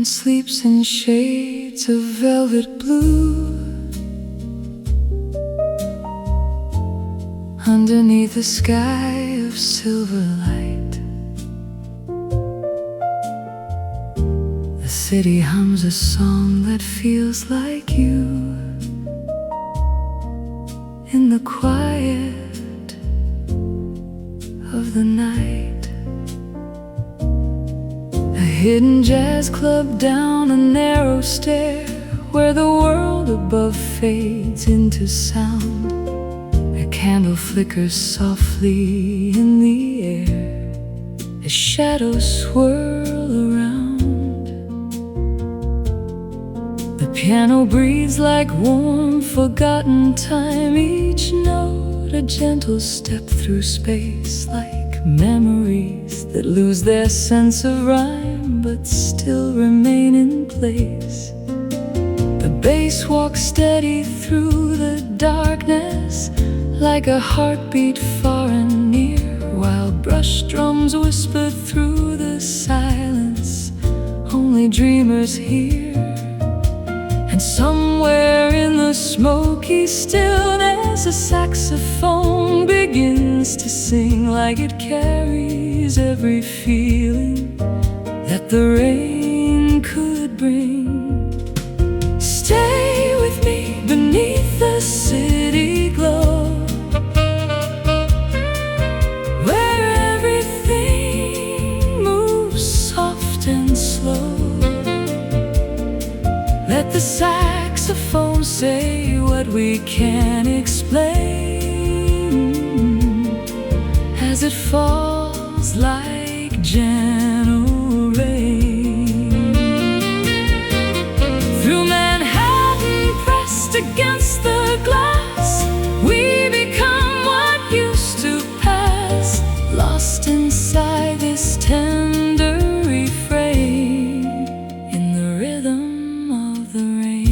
sleeps in shades of velvet blue underneath a sky of silver light. The city hums a song that feels like you in the quiet of the night. A hidden jazz club down a narrow stair where the world above fades into sound. A candle flickers softly in the air as shadows swirl around. The piano breathes like warm, forgotten time, each note a gentle step through space, like memories that lose their sense of rhyme but still remain in place. The bass walks steady through the darkness like a heartbeat far and near, while brush drums whisper through the silence only dreamers hear. And somewhere in the smoky stillness a saxophone begins to sing, like it carries every feeling that the rain could bring. Stay with me beneath the city glow, let the saxophone say what we can't explain as it falls like gentle rain. Through Manhattan, pressed against the glass, we become what used to pass, lost inside this tender refrain in the rhythm of the rain.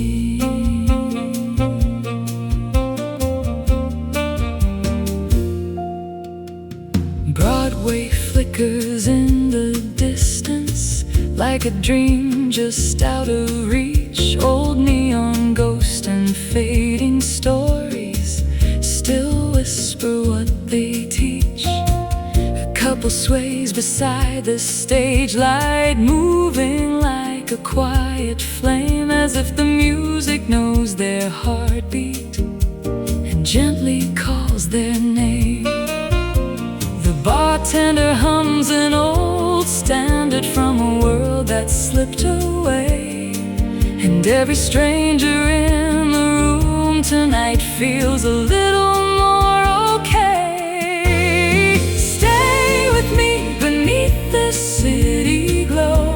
Broadway flickers in the distance like a dream just out of reach. Old neon ghosts and fading stories still whisper what they teach. A couple sways beside the stage light, moving like a quiet flame, as if the music knows their heartbeat and gently calls their name. The bartender hums an old standard from a world that slipped away, and every stranger in the room tonight feels a little more okay. Stay with me beneath the city glow,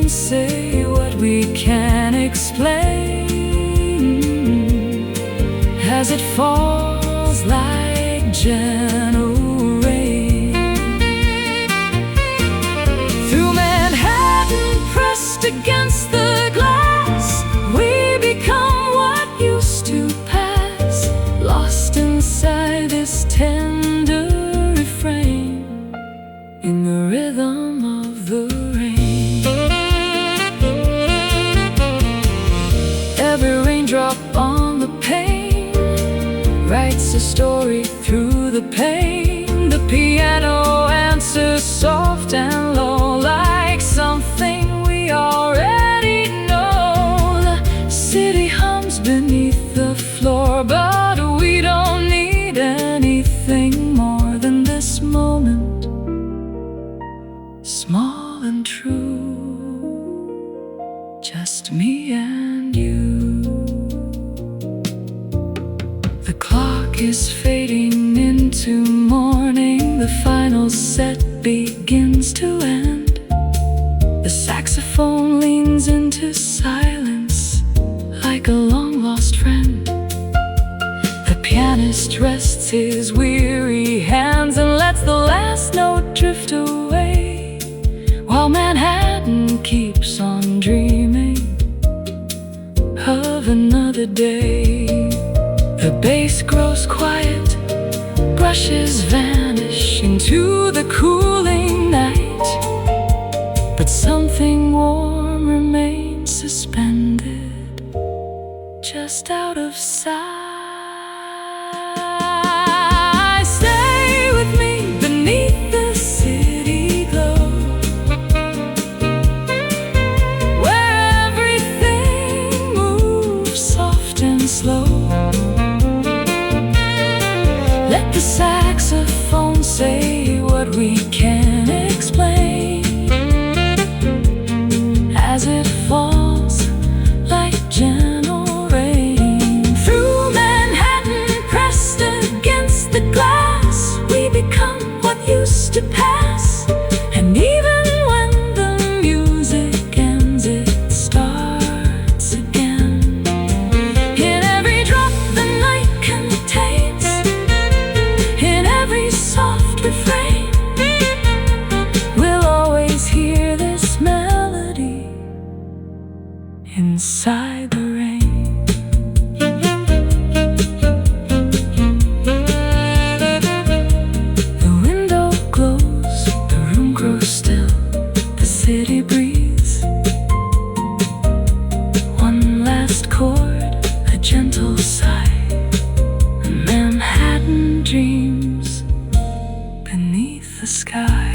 say what we can't explain as it falls like gentle rain. Through Manhattan, pressed against the glass, we become what used to pass, lost inside this tender refrain in the rhythm of the rain. Every raindrop on the pane writes a story through the pain. The piano answers soft and low, like something we already know. The city hums beneath the floor, but we don't need anything more than this moment, small and true, just me and you. The clock is fading into morning, the final set begins to end. The saxophone leans into silence like a long-lost friend. The pianist rests his weary hands and lets the last note drift away, while Manhattan keeps on dreaming of another day. goes quiet, brushes vanish into the cooling night, but something warm remains suspended just out of sight. Stay with me beneath the city glow, where everything moves soft and slow. Let the saxophone say what we can't explain, as it falls like gentle rain through Manhattan, pressed against the glass. We become what used to pass, and even when the music ends, it starts again. In every drop the night contains, in every soft refrain, we'll always hear this melody inside the rain. The window glows, the room grows still, the city breathes. One last chord, a gentle sigh, Manhattan dreams beneath the sky.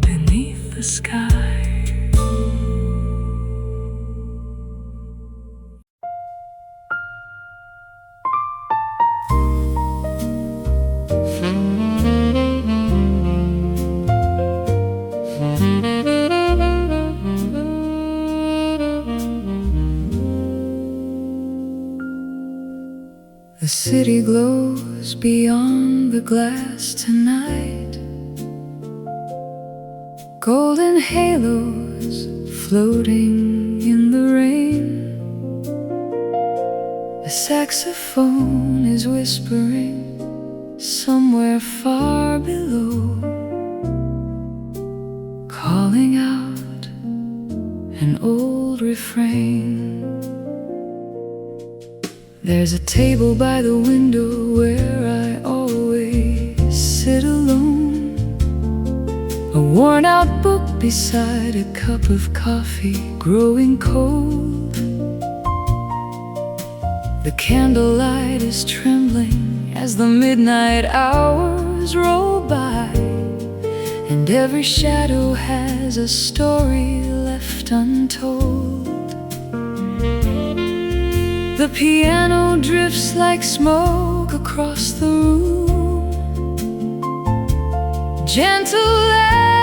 Beneath the sky. The city glows beyond the glass tonight, golden halos floating in the rain. The saxophone is whispering somewhere far below, calling out an old refrain. There's a table by the window where I always sit alone, a worn-out book beside a cup of coffee growing cold. The candlelight is trembling as the midnight hours roll by, and every shadow has a story left untold. The piano drifts like smoke across the room, gentle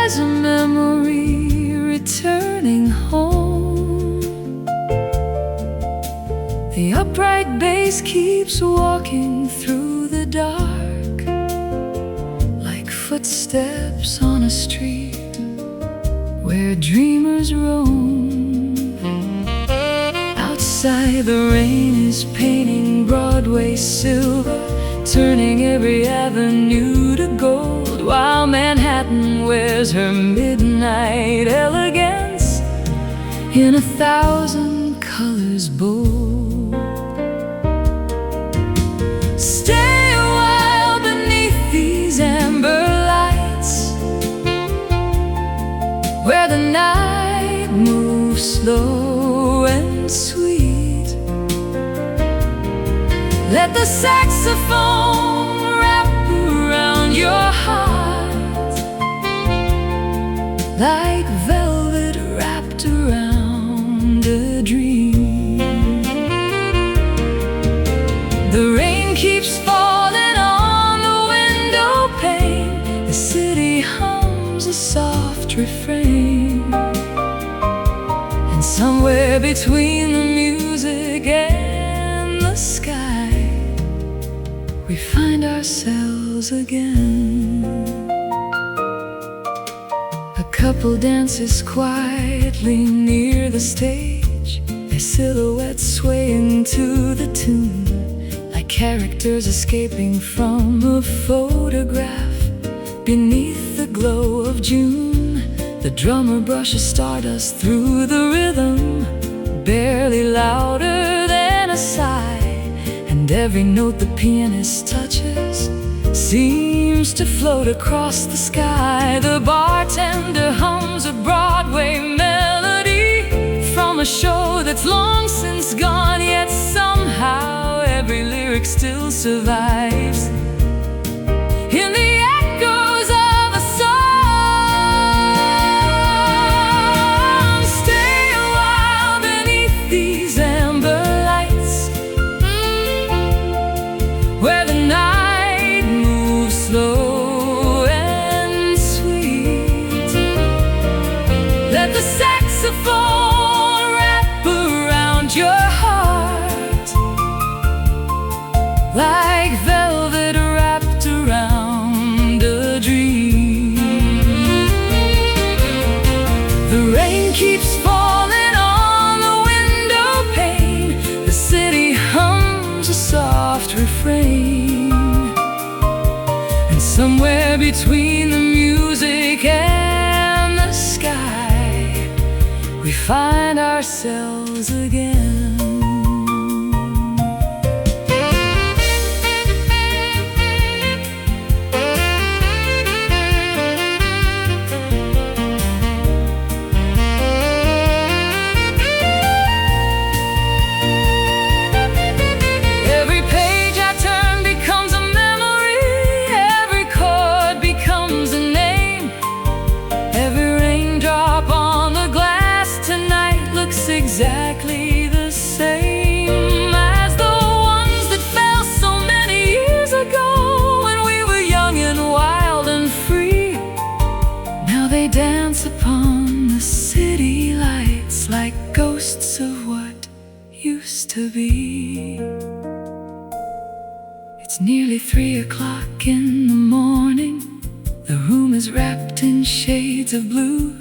as a memory returning home. The upright bass keeps walking through the dark, like footsteps on a street where dreamers roam. Outside, the rain is painting Broadway silver, turning every avenue to gold, while Manhattan wears her midnight elegance in 1,000 colors bold. Stay a while beneath these amber lights, where the night moves slow and sweet. Let the saxophone wrap around your heart, like velvet wrapped around a dream. The rain keeps falling on the window pane, the city hums a soft refrain, and somewhere between the music and the sky, we find ourselves again. A couple dances quietly near the stage, their silhouettes swaying to the tune, like characters escaping from a photograph. Beneath the glow of June, the drummer brushes stardust through the rhythm, barely louder than a sigh, and every note the pianist touches seems to float across the sky. The bartender hums a Broadway melody from a show that's long since gone, yet somehow every lyric still survives in the echoes of a song. Stay a while beneath these amber lights, where the night moves slow and sweet. Let the saxophone wrap around your heart like velvet wrapped around a dream. The rain keeps falling on the window pane. The city hums a soft refrain, and somewhere between the music and the sky, we find ourselves again. Every page I turn becomes a memory, every chord becomes a name, every raindrop on the glass tonight looks exactly the same as the ones that fell so many years ago when we were young and wild and free. Now they dance upon the city lights like ghosts of what used to be. It's nearly 3 o'clock in the morning. The room is wrapped in shades of blue.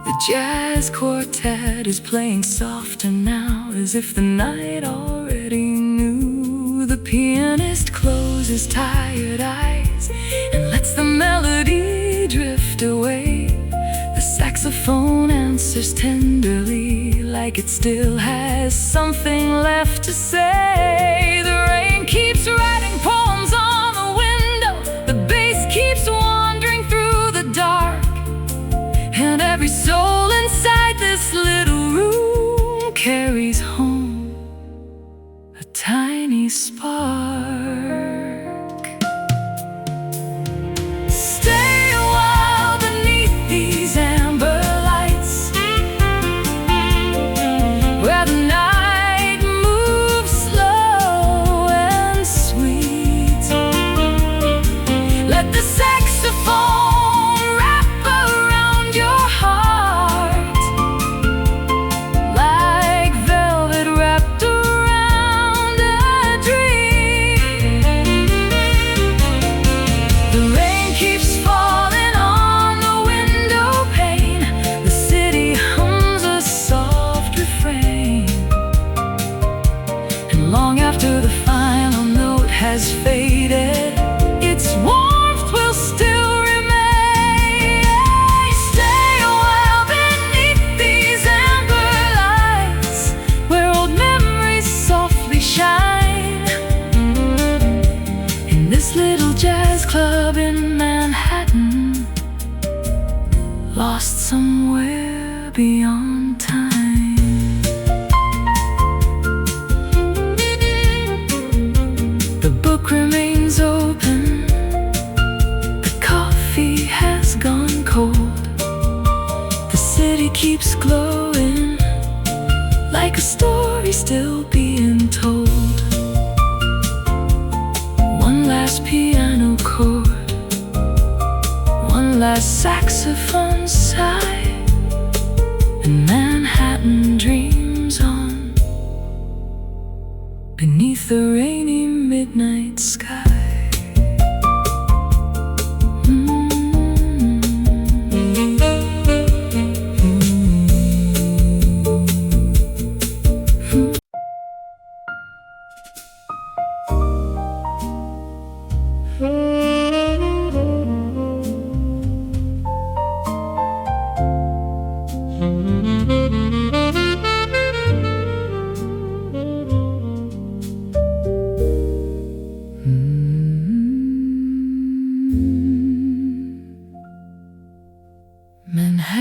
The jazz quartet is playing softer now, as if the night already knew. The pianist closes tired eyes and lets the melody drift away. The saxophone answers tenderly, like it still has something left to say. The rain keeps writing poems on the window, the bass keeps wandering through the dark, and every soul inside this little room carries home a tiny spark. Stay a while beneath these amber lights, where the night moves slow and sweet. Let the saxophone wrap around your heart like velvet wrapped around a dream. The rain keeps falling on the window pane. The city hums a soft refrain, and long after the final note has faded, its warmth will still remain. Stay a while beneath these amber lights, where old memories softly shine, in this little jazz club in Manhattan, lost somewhere beyond time. The book remains open, the coffee has gone cold, the city keeps glowing like a story still being told. One last piano chord, one last saxophone sigh, and Manhattan dreams on beneath the rainy midnight sky.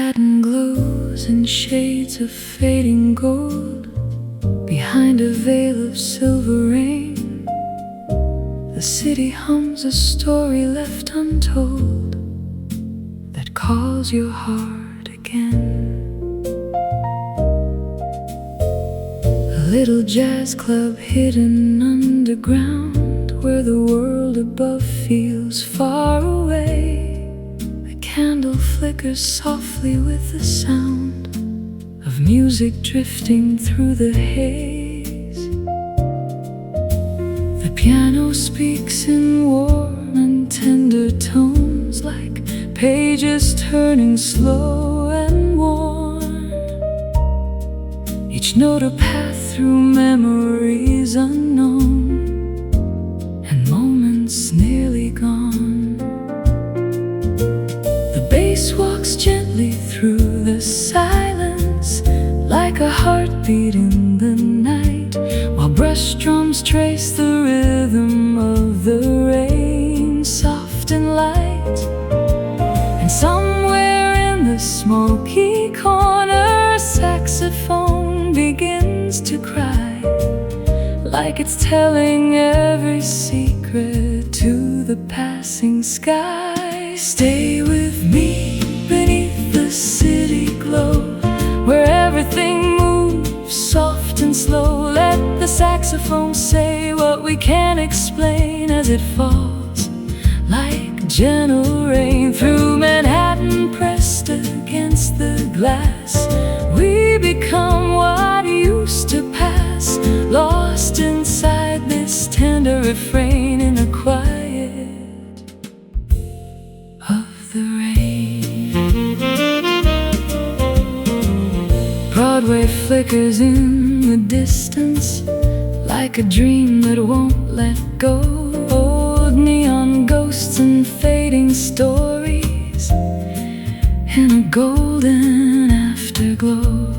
Manhattan glows in shades of fading gold. Behind a veil of silver rain, the city hums a story left untold that calls your heart again. A little jazz club hidden underground, where the world above feels far away. A candle flickers softly with the sound of music drifting through the haze. The piano speaks in warm and tender tones, like pages turning slow and worn. Each note a path through memories unknown and moments nearly gone. The bass walks gently through the silence, like a heartbeat in the night, while brush drums trace the rhythm of the rain, soft and light. And somewhere in the smoky corner, a saxophone begins to cry, like it's telling every secret to the passing sky. Stay with me beneath the city glow, where everything moves soft and slow. Let the saxophone say what we can't explain as it falls like gentle rain through Manhattan, pressed against the glass. We become what used to pass, lost inside this tender refrain in the quiet of the rain. Broadway flickers in the distance, like a dream that won't let go. Old neon ghosts and fading stories in a golden afterglow.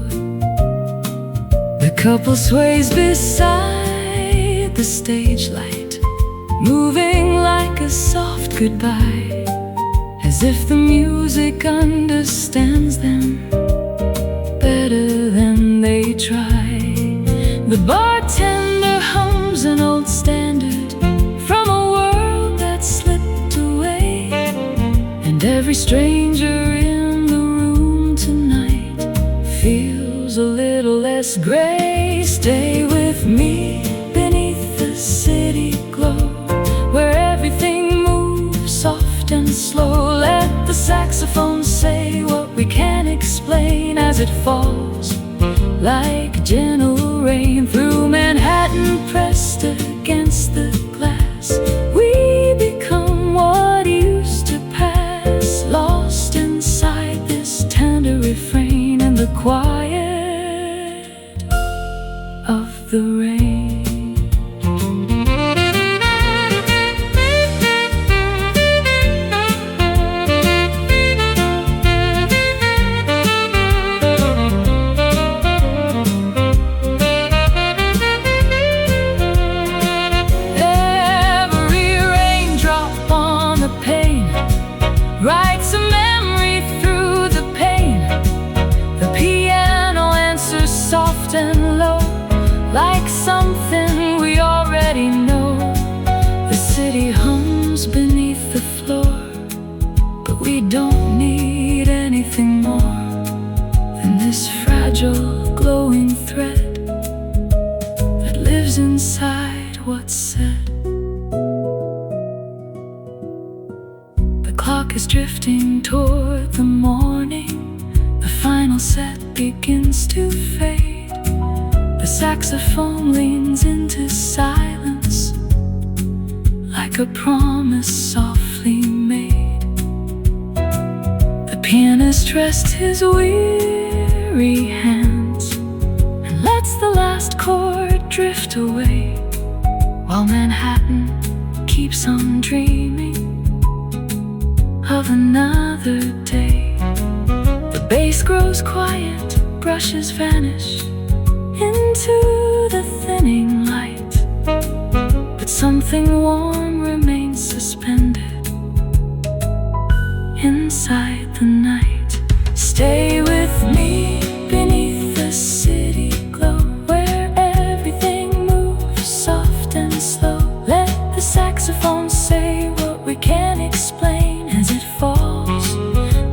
The couple sways beside the stage light, moving like a soft goodbye, as if the music understands them better than they try. The bartender hums an old standard from a world that slipped away, and every stranger in the room tonight feels a little less gray. Stay with me beneath the city glow, where everything moves soft and slow. Let the saxophone say what we can't explain as it falls like gentle rain through Manhattan, pressed against the glass. We become what used to pass, lost inside this tender refrain in the quiet of the rain. Writes a memory through the pain. The piano answers soft and low, like something we already know. The city hums beneath the floor, but we don't need anything more than this fragile, glowing thread that lives inside what's said. The clock is drifting toward the morning. The final set begins to fade. The saxophone leans into silence, like a promise softly made. The pianist rests his weary hands and lets the last chord drift away, while Manhattan keeps on dreaming of another day. The bass grows quiet, brushes vanish into the thinning light, but something warm remains suspended inside the night. Stay with me beneath the city glow, where everything moves soft and slow. Let the saxophone say what we can't explain as it falls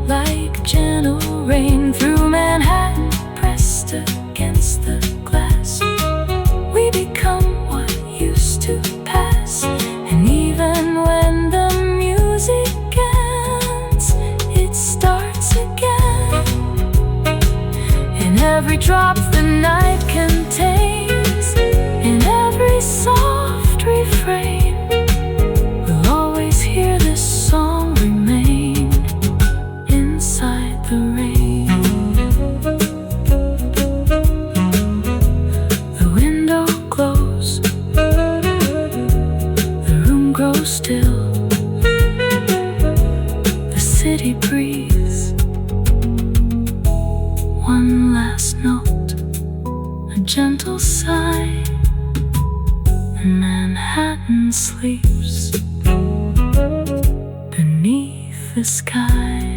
like gentle rain through Manhattan, pressed against the glass. We become what used to pass, and even when the music ends, it starts again. In every drop the night contains, in every soft refrain, we'll always hear this song remain inside the rain. The window glows, the room grows still, the city breathes. One last note, a gentle sigh, and Manhattan sleeps beneath the sky.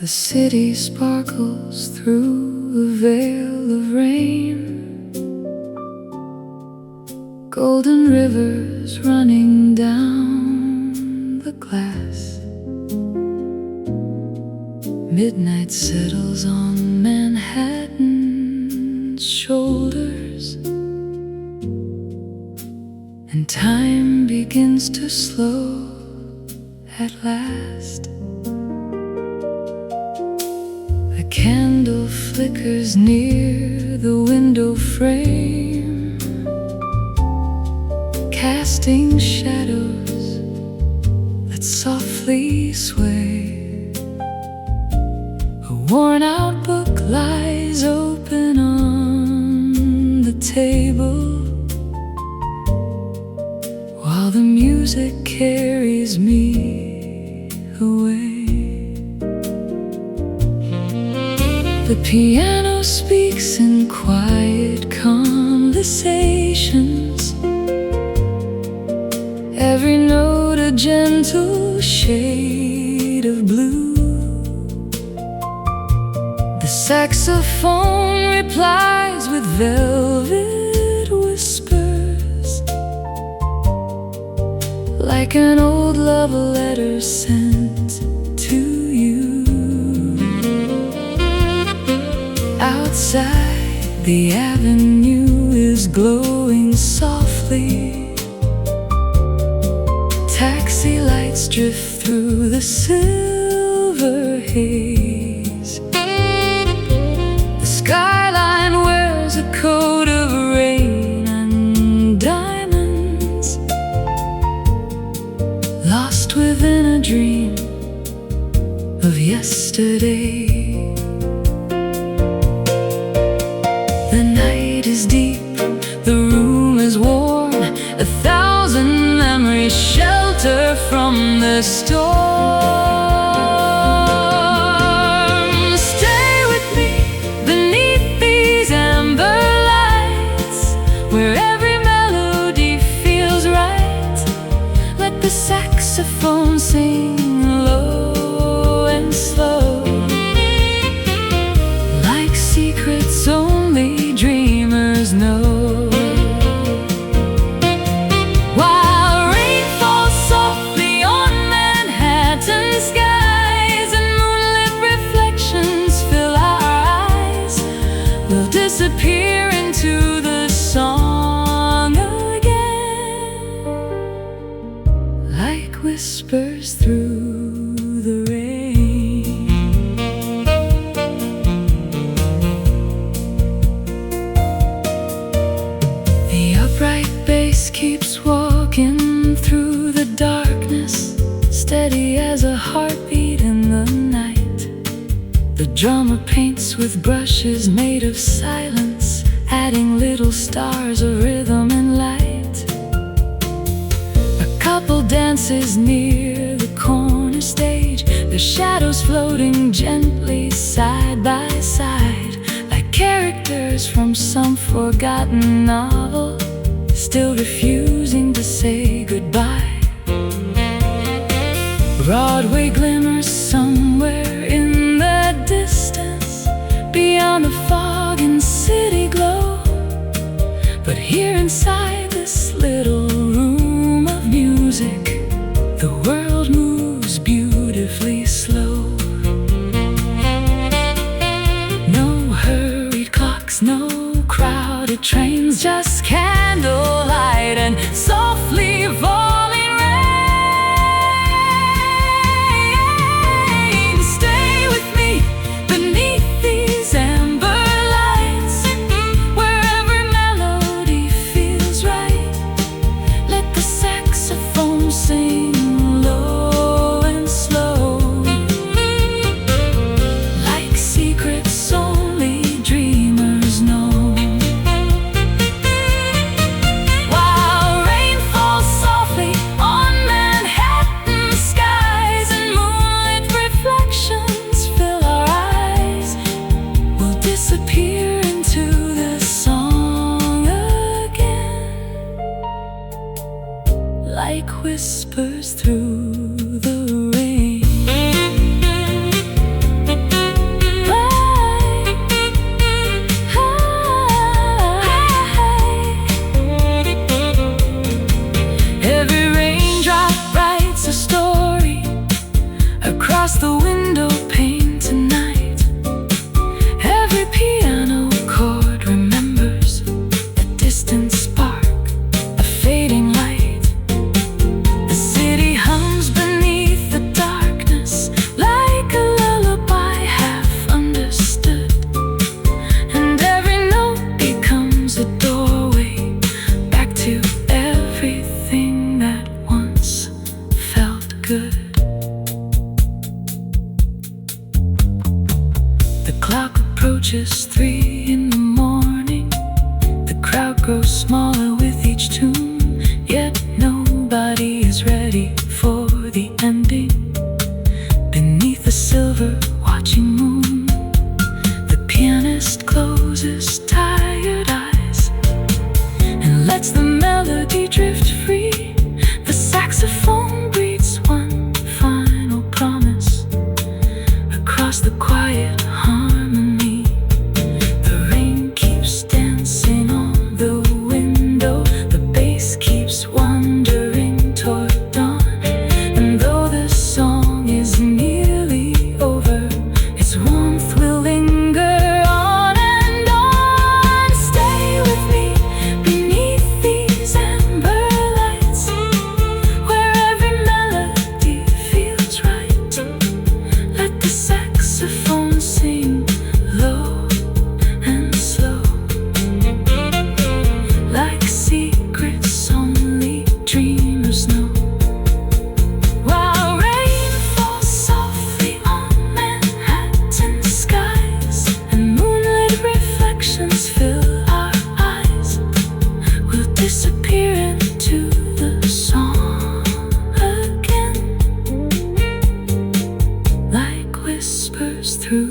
The city sparkles through a veil of rain, golden rivers running down the glass. Midnight settles on Manhattan's shoulders, and time begins to slow at last. A candle flickers near the window frame, casting shadows that softly sway. A worn-out book lies open on the table, while the music carries me away. The piano speaks in quiet conversations, every note a gentle shade of blue. The saxophone replies with velvet whispers, like an old love letter sent to you. Outside, the avenue is glowing softly. Taxi lights drift through the silver haze. The skyline wears a coat of rain and diamonds, lost within a dream of yesterday. The night is deep, the room is warm, 1,000 memories shelter from the storm. Stay with me beneath these amber lights, where every melody feels right. Let the saxophone sing low and slow, like secrets only dreamers know. While rain falls softly on Manhattan skies and moonlit reflections fill our eyes, we'll disappear into the song again, like whispers through the rain. The upright bass keeps walking through the darkness, steady as a heartbeat in the drummer paints with brushes made of silence, adding little stars of rhythm and light. A couple dances near the corner stage, their shadows floating gently side by side, like characters from some forgotten novel, still refusing to say goodbye. Broadway glimmers somewhere in the distance, beyond the fog and city glow. But here inside this little room of music, the world moves beautifully slow. No hurried clocks, no crowded trains, just candlelight and softly falling rain. Stay with me beneath these amber lights, wherever melody feels right. Let the saxophone sing low and slow, like secrets only dreamers know. While rain falls softly on Manhattan skies and moonlit reflections fill our eyes, we'll disappear into the song again, like whispers through the rain. Every raindrop writes a story across the window pane tonight. Every piano chord remembers a distant spark, a fading light. The city hums beneath the darkness like a lullaby half understood, and every note becomes a doorway back to everything that once felt good. The clock approaches 3 in the morning. The crowd grows smaller with each tune, yet nobody is ready for the ending. Beneath the silver watching moon, the pianist closes tired eyes and lets the melody drift free. The saxophone breathes one final promise across the quiet harmony. The rain keeps dancing on the window, the bass keeps wandering toward dawn. And though the song is nearly over, its warmth will linger on and on. Stay with me beneath these amber lights, where every melody feels right. Let the saxophone sing low and slow, like secrets only dreamers know. While rain falls softly on Manhattan skies and moonlit reflections fill our eyes, we'll disappear into the song again, like whispers through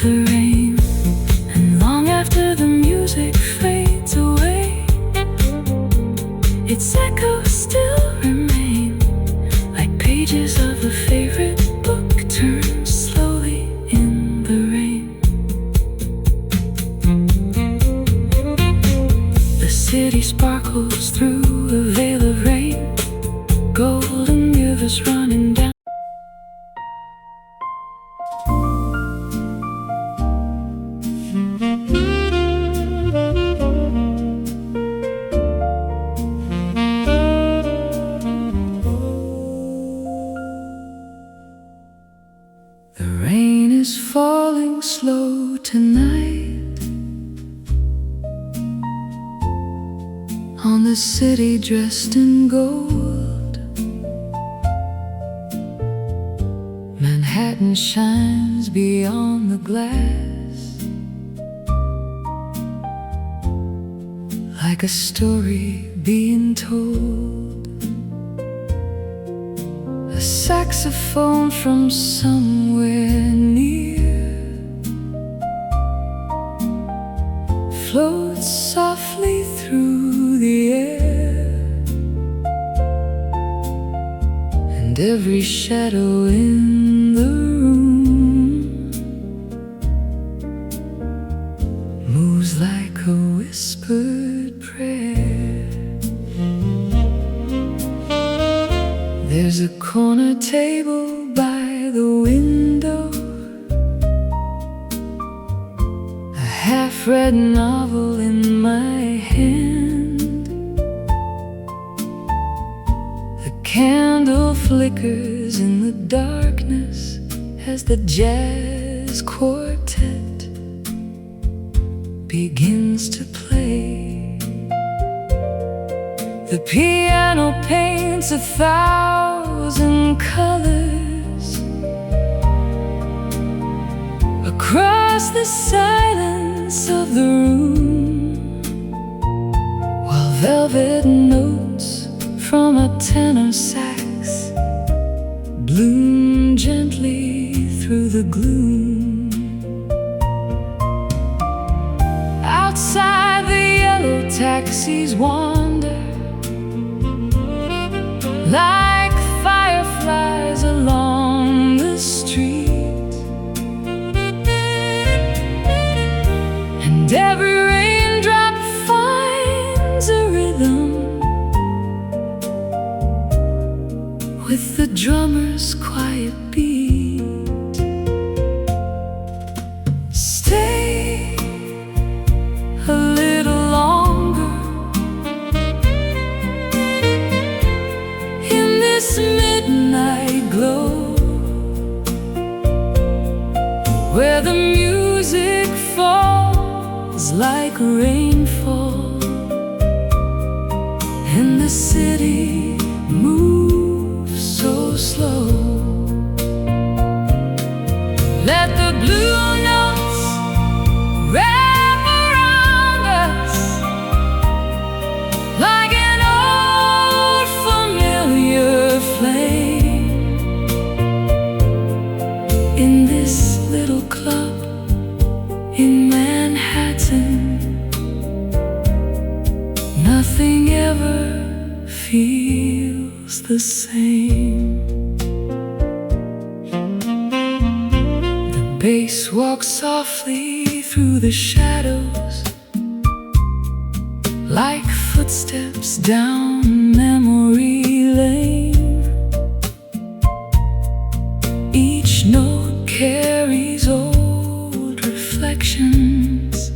the rain. And long after the music fades away, its echoes still remain, like pages of a favorite book turned slowly in the rain. The city sparkles through a veil of rain, golden rivers running down. The rain is falling slow tonight on the city dressed in gold. Manhattan Manhattan shines beyond the glass, like a story being told. A saxophone from somewhere near floats softly through the air, and every shadow in the room moves like a whispered prayer. There's a corner table by the window, a half-read novel in my hand. The candle flickers in the darkness as the jazz quartet begins to play. The piano paints 1,000 colors across the silence of the room, while velvet notes from a tenor sax bloom gently through the gloom. Outside, the yellow taxis wander like fireflies along the street, and every raindrop finds a rhythm with the drummer's quiet beat. Stay a little longer in this midnight glow, where the music falls like rainfall, and the city moves so slow. Let the blue notes wrap around us like an old familiar flame. In this little club in Manhattan, nothing ever feels the same. The bass walks softly through the shadows like footsteps down memory lane. Each note carries old reflections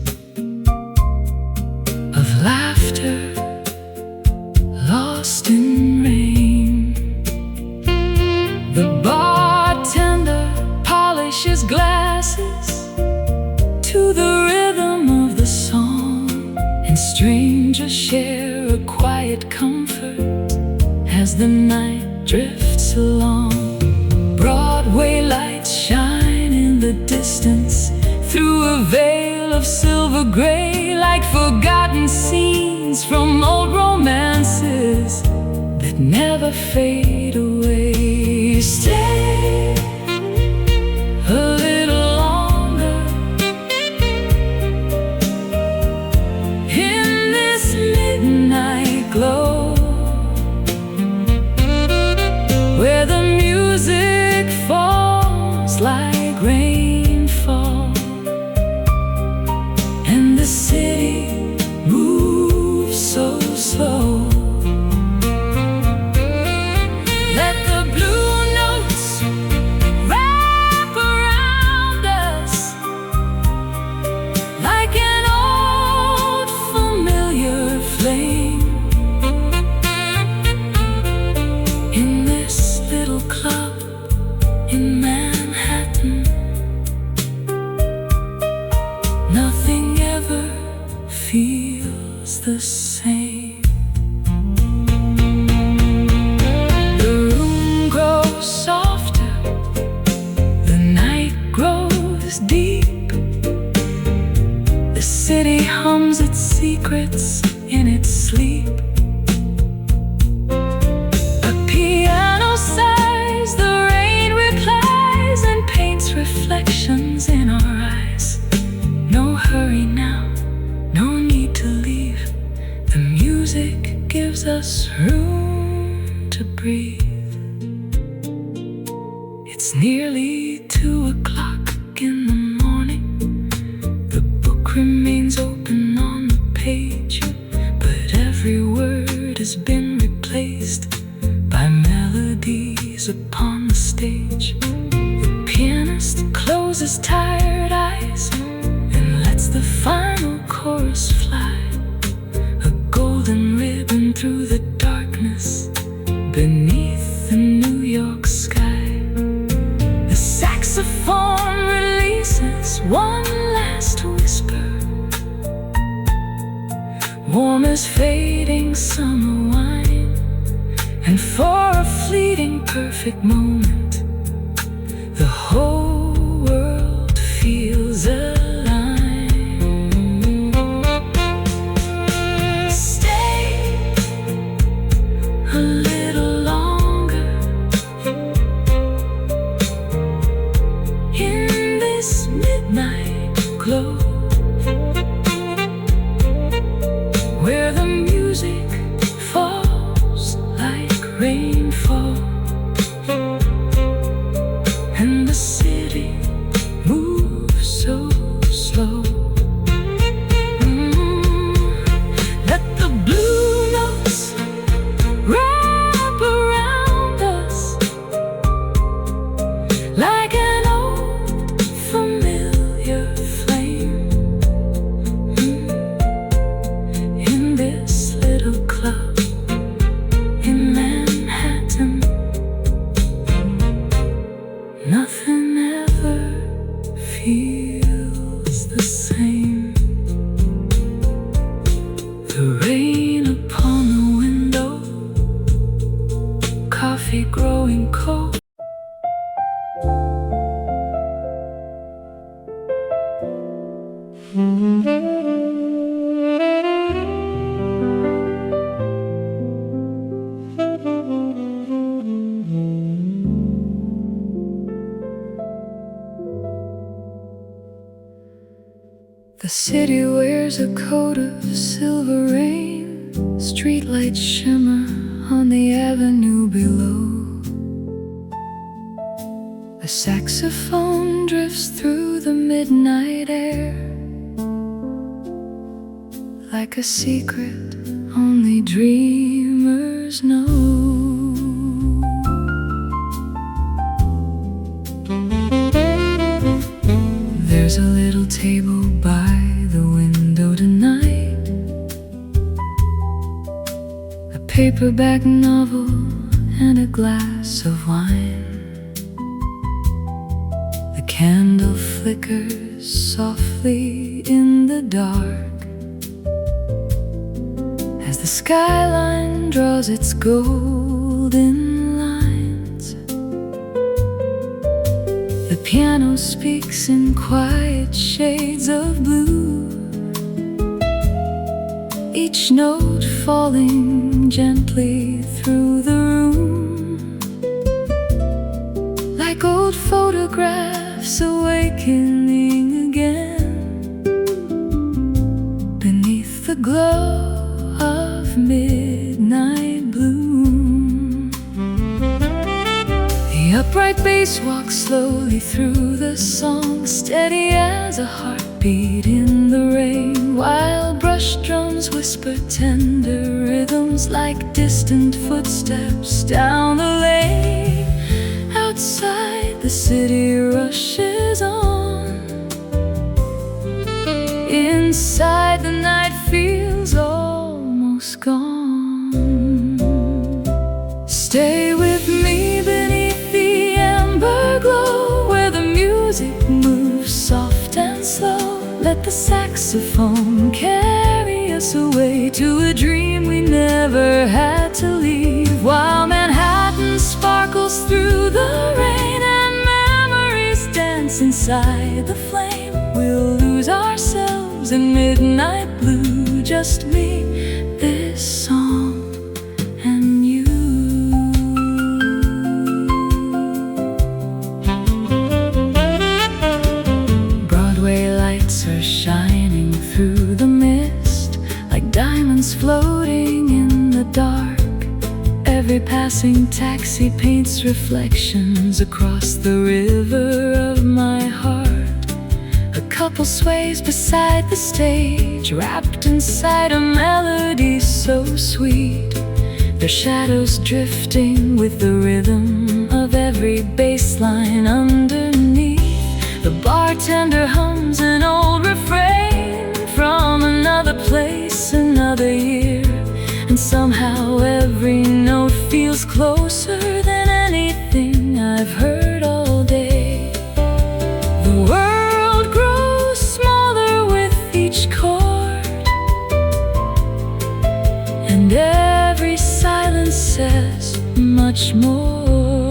of laughter lost in rain. The bartender polishes glasses to the rhythm of the song, and strangers share a quiet comfort as the night drifts along. Broadway lights shine in the distance through a veil of silver gray, like forgotten scenes from old romances that never fade away. Stay a little longer in this midnight glow, where the music falls like rainfall, and the city moves so slow. Let It's nearly 2 o'clock in the morning. The book remains open on the page, but every word has been replaced by melodies upon the stage. The pianist closes tired eyes and lets the final chorus fly, a golden ribbon through the darkness beneath the New York sky. The saxophone releases one last whisper, warm as fading summer wine, and for a fleeting perfect moment, the whole world feels alive. Stay a little longer in this midnight glow, where the music falls like rainfall and the city moves so slow. Let the blue notes wrap around us like an old familiar flame. In this little club in Manhattan, nothing ever feels the same. The rain upon the window, coffee growing cold. The city wears a coat of silver rain, streetlights shimmer on the avenue below. A saxophone drifts through the midnight air, like a secret only dreamers know. There's a little table by the window tonight, a paperback novel and a glass of wine. The candle flickers softly in the dark as the skyline draws its golden lines. The piano speaks in quiet shades of blue, each note falling gently through the room, like old photographs awakening again beneath the glow of midnight bloom. The upright bass walks slowly through the song, steady as a heartbeat in the rain, while brush drums whisper tender rhythms like distant footsteps down the lane. Outside, the city rushes on. Inside, the night feels almost gone. Stay with me beneath the amber glow, where the music moves soft and slow. Let the saxophone carry us away to a dream we never had to leave, while Manhattan sparkles through the rain and memories dance inside the flame. We'll lose ourselves in midnight blue, just me, this song, and you. Broadway lights are shining through the mist like diamonds floating in the dark. Every passing taxi taxi paints reflections across the river of my heart. A couple sways beside the stage, wrapped inside a melody so sweet. Their shadows drifting with the rhythm of every bass line underneath. The bartender hums an old refrain from another place, another year. And somehow every note feels closer than anything I've heard all day. The world grows smaller with each chord, and every silence says much more.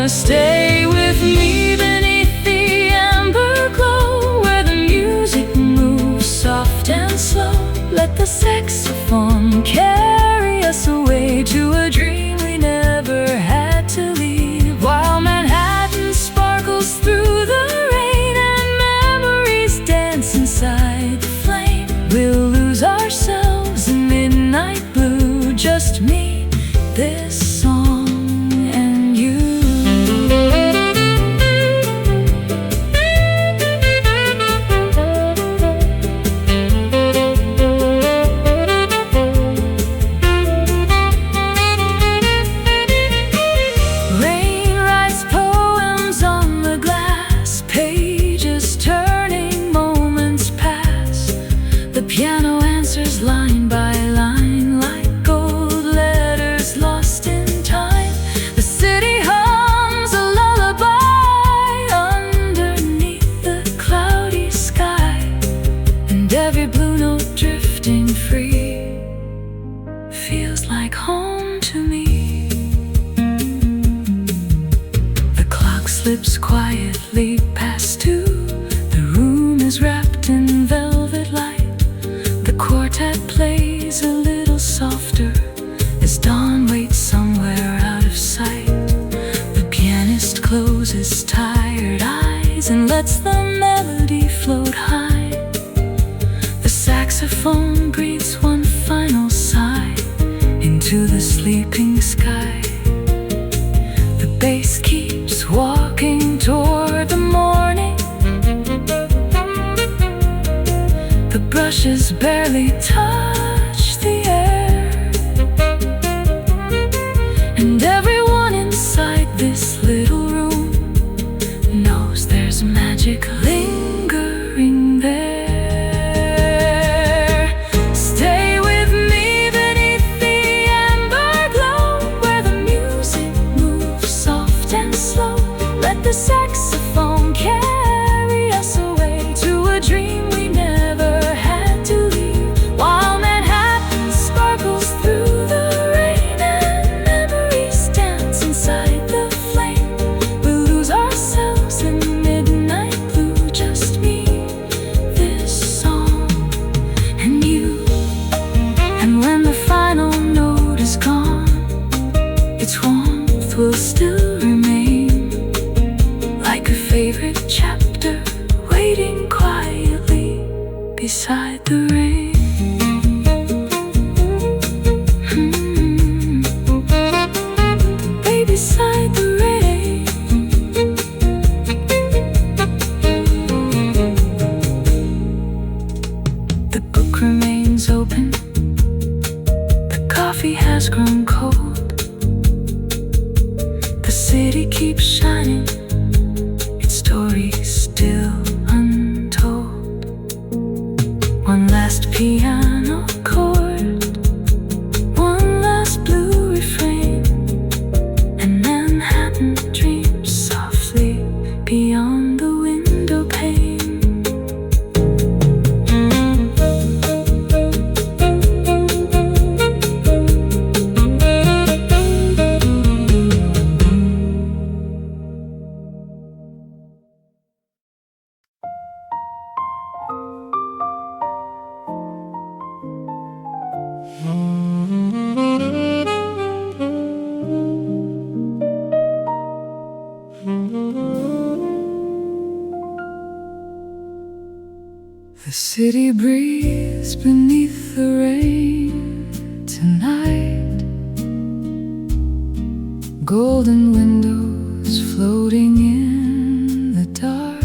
Stay with me beneath the amber glow, where the music moves soft and slow. Let the saxophone carry us away to a dream we never had to leave. While Manhattan sparkles through the rain and memories dance inside the flame, we'll lose ourselves in midnight blue. Just me, this song, and you. Piano answers line by line like gold letters lost in time. The city hums a lullaby underneath the cloudy sky, and every blue note drifting free feels like home to me. The clock slips quietly past 2. The room is wrapped in velvet light. The quartet plays a little softer as dawn waits somewhere out of sight. The pianist closes tired eyes and lets the melody float high. The saxophone breathes one final sigh into the sleeping sky. The bass keeps walking toward the morning. The brushes barely touch the air, and everyone inside this little room knows there's magic lingering there. Stay with me beneath the amber glow, where the music moves soft and slow. Let the saxophone carry us away to a dream we never had to leave. While Manhattan sparkles through the rain and memories dance inside the flame, we'll lose ourselves in midnight blue. Just me, this song, and you. And when the final note is gone, its warmth will still remain, like a favorite chapter waiting quietly beside the rain. Way beside the rain. The book remains open. The coffee has grown cold. The city keeps shining, its story still untold. One last piano chord, one last blue refrain, and Manhattan dreams softly beyond the window pane. The city breathes beneath the rain tonight. golden windows floating in the dark.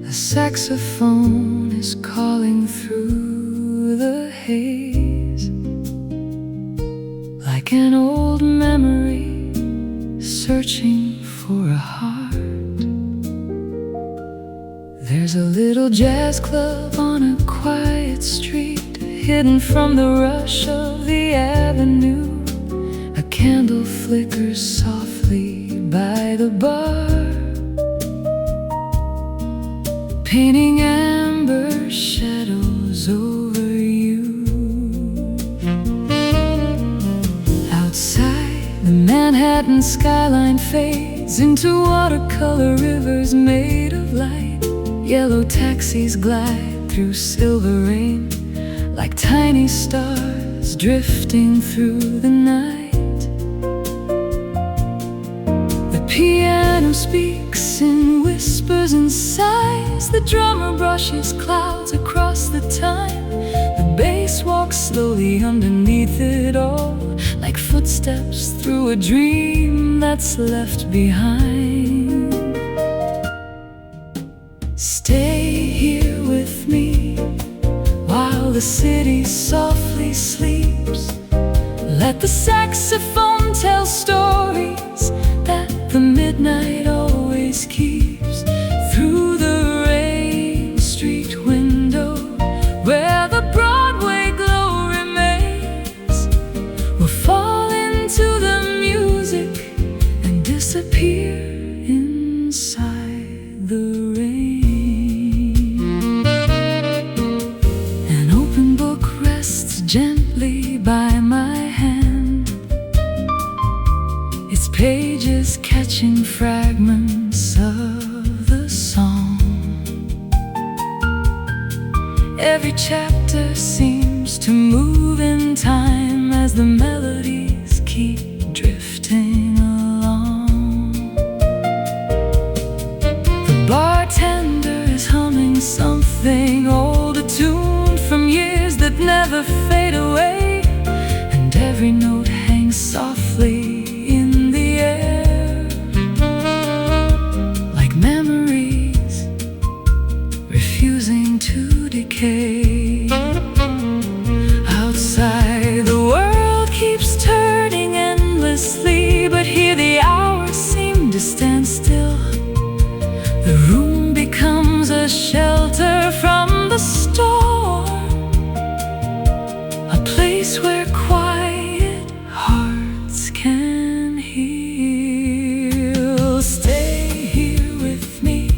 A saxophone is calling through the haze, like an old memory searching for a heart. There's a little jazz club on a quiet street, hidden from the rush of the avenue. A candle flickers softly by the bar, painting amber shadows over you. Outside, the Manhattan skyline fades into watercolor rivers made of light. Yellow taxis glide through silver rain, like tiny stars drifting through the night. The piano speaks in whispers and sighs. The drummer brushes clouds across the time. The bass walks slowly underneath it all, like footsteps through a dream that's left behind. Stay here with me while the city softly sleeps. Let the saxophone tell stories that the midnight always keeps. Through the rain street window where the Broadway glow remains, we'll fall into the music and disappear inside the rain. Gently by my hand, its pages catching fragments of the song. Every chapter seems to move in time as the melodies keep drifting along. The bartender is humming something old, a tune from years that never fade away, and every note hangs softly in the air, like memories refusing to decay. Outside, the world keeps turning endlessly, but here the hours seem to stand still. The room becomes a shelter from the storm, a place where quiet hearts can heal. Stay here with me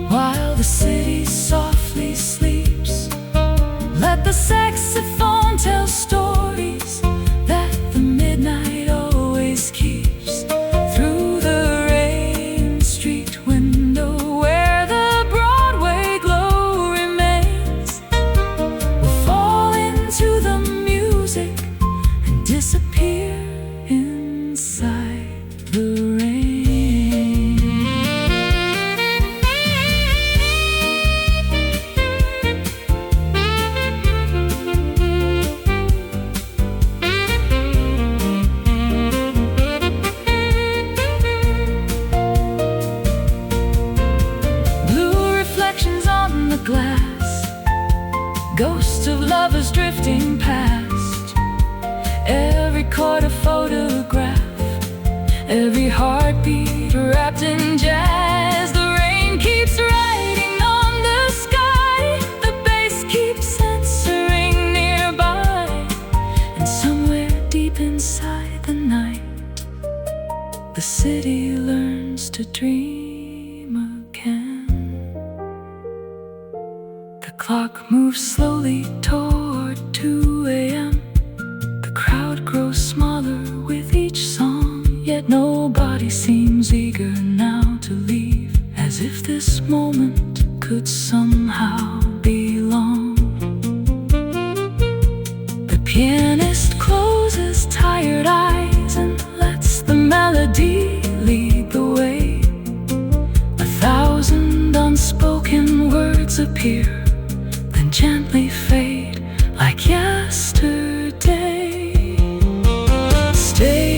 while the city softly sleeps. Let the saxophone tell stories that the midnight always keeps. Through the rain street window where the Broadway glow remains, we'll fall into the music and disappear inside the rain. Blue reflections on the glass, ghosts of lovers drifting past. Every chord a photograph, every heartbeat wrapped in jazz. The rain keeps writing on the sky, the bass keeps answering nearby, and somewhere deep inside the night, the city learns to dream again. The clock moves slowly toward 2 a.m. The crowd grows smaller with each song, yet nobody seems eager now to leave, as if this moment could somehow be long. The pianist closes tired eyes and lets the melody lead the way. 1,000 unspoken words appear, then gently fade like yesterday. Stay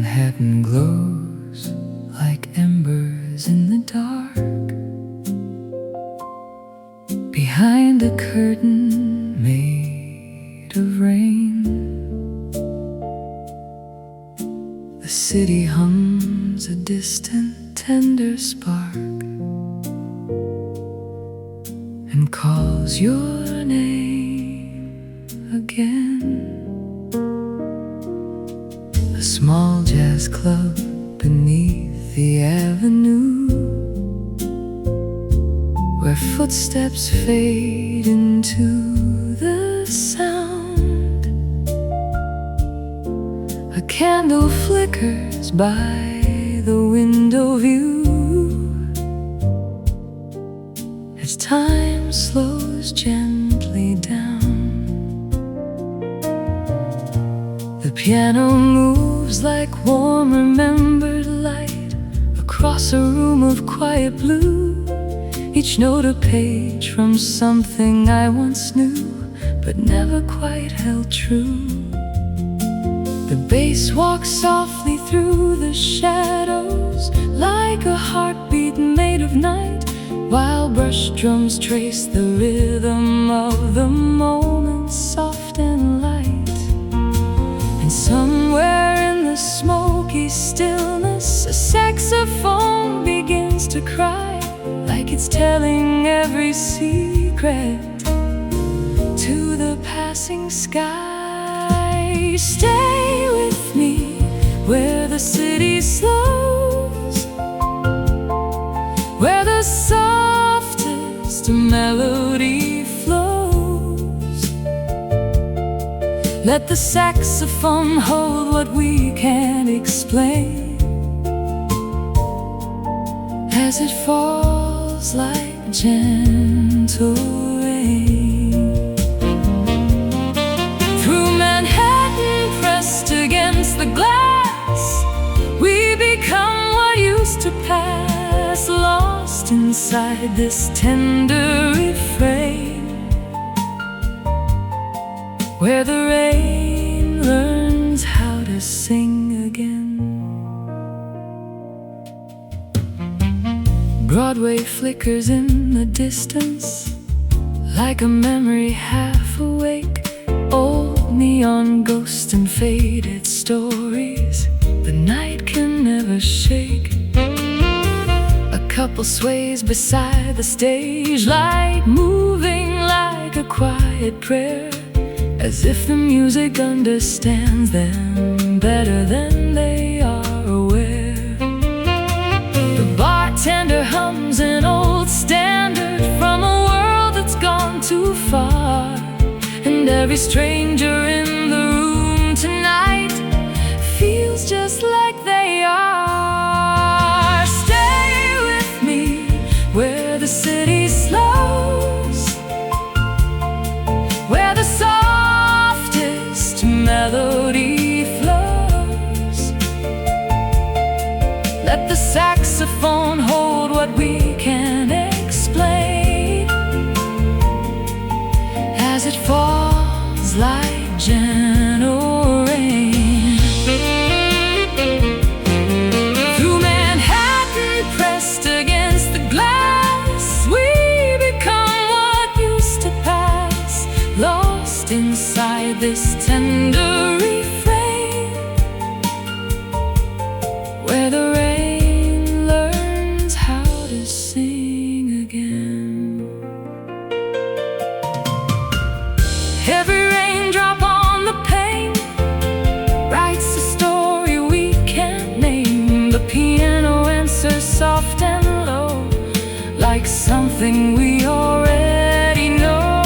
Manhattan glows like embers in the dark. Behind a curtain made of rain, the city hums a distant, tender spark and calls your name again. A small jazz club beneath the avenue, where footsteps fade into the sound. A candle flickers by the window view as time slows gently down. The piano moves like warm remembered light across a room of quiet blue, each note a page from something I once knew but never quite held true. The bass walks softly through the shadows like a heartbeat made of night, while brush drums trace the rhythm of the moment, soft and light. And somewhere in the smoky stillness, a saxophone begins to cry, like it's telling every secret to the passing sky. Stay with me where the city slows, where the softest melody flows. Let the saxophone hold what we can't explain as it falls like gentle rain. Through Manhattan pressed against the glass, we become what used to pass, lost inside this tender refrain, where the rain learns how to sing again. Broadway flickers in the distance like a memory half awake, old neon ghosts and faded stories the night can never shake. A couple sways beside the stage light, moving like a quiet prayer, as if the music understands them better than they are aware. The bartender hums an old standard from a world that's gone too far, and every stranger in the room tonight feels just like they are. Stay with me where the city slows, where the softest melody flows. Let the saxophone hold what we can't explain as it falls like gentle rain. Through Manhattan pressed against the glass, we become what used to pass, lost inside this tender refrain, where the rain learns how to sing again. Every raindrop on the pane writes a story we can't name. The piano answers soft and low, like something we already know.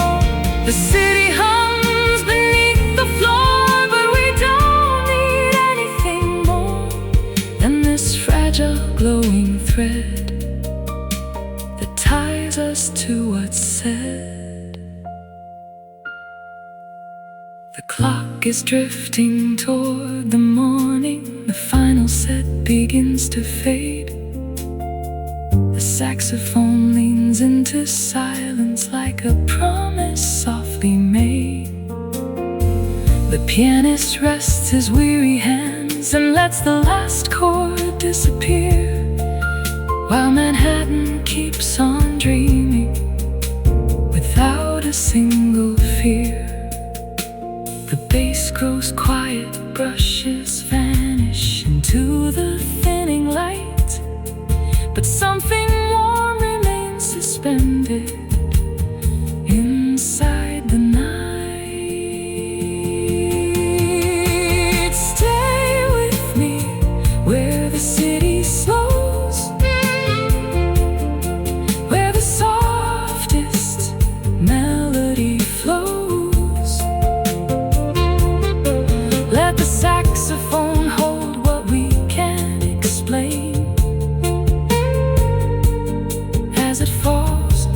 The city hums beneath the floor, but we don't need anything more than this fragile glowing thread that ties us to what's said. The clock is drifting toward the morning, the final set begins to fade. The saxophone leans into silence like a promise softly made. The pianist rests his weary hands fades and lets the last chord disappear, while Manhattan keeps on dreaming without a single fear. The bass grows quiet, brushes vanish into the thinning light, but something warm remains suspended inside the night. Stay with me where the city slows, where the softest melody flows. Let the saxophone hold what we can't explain as it falls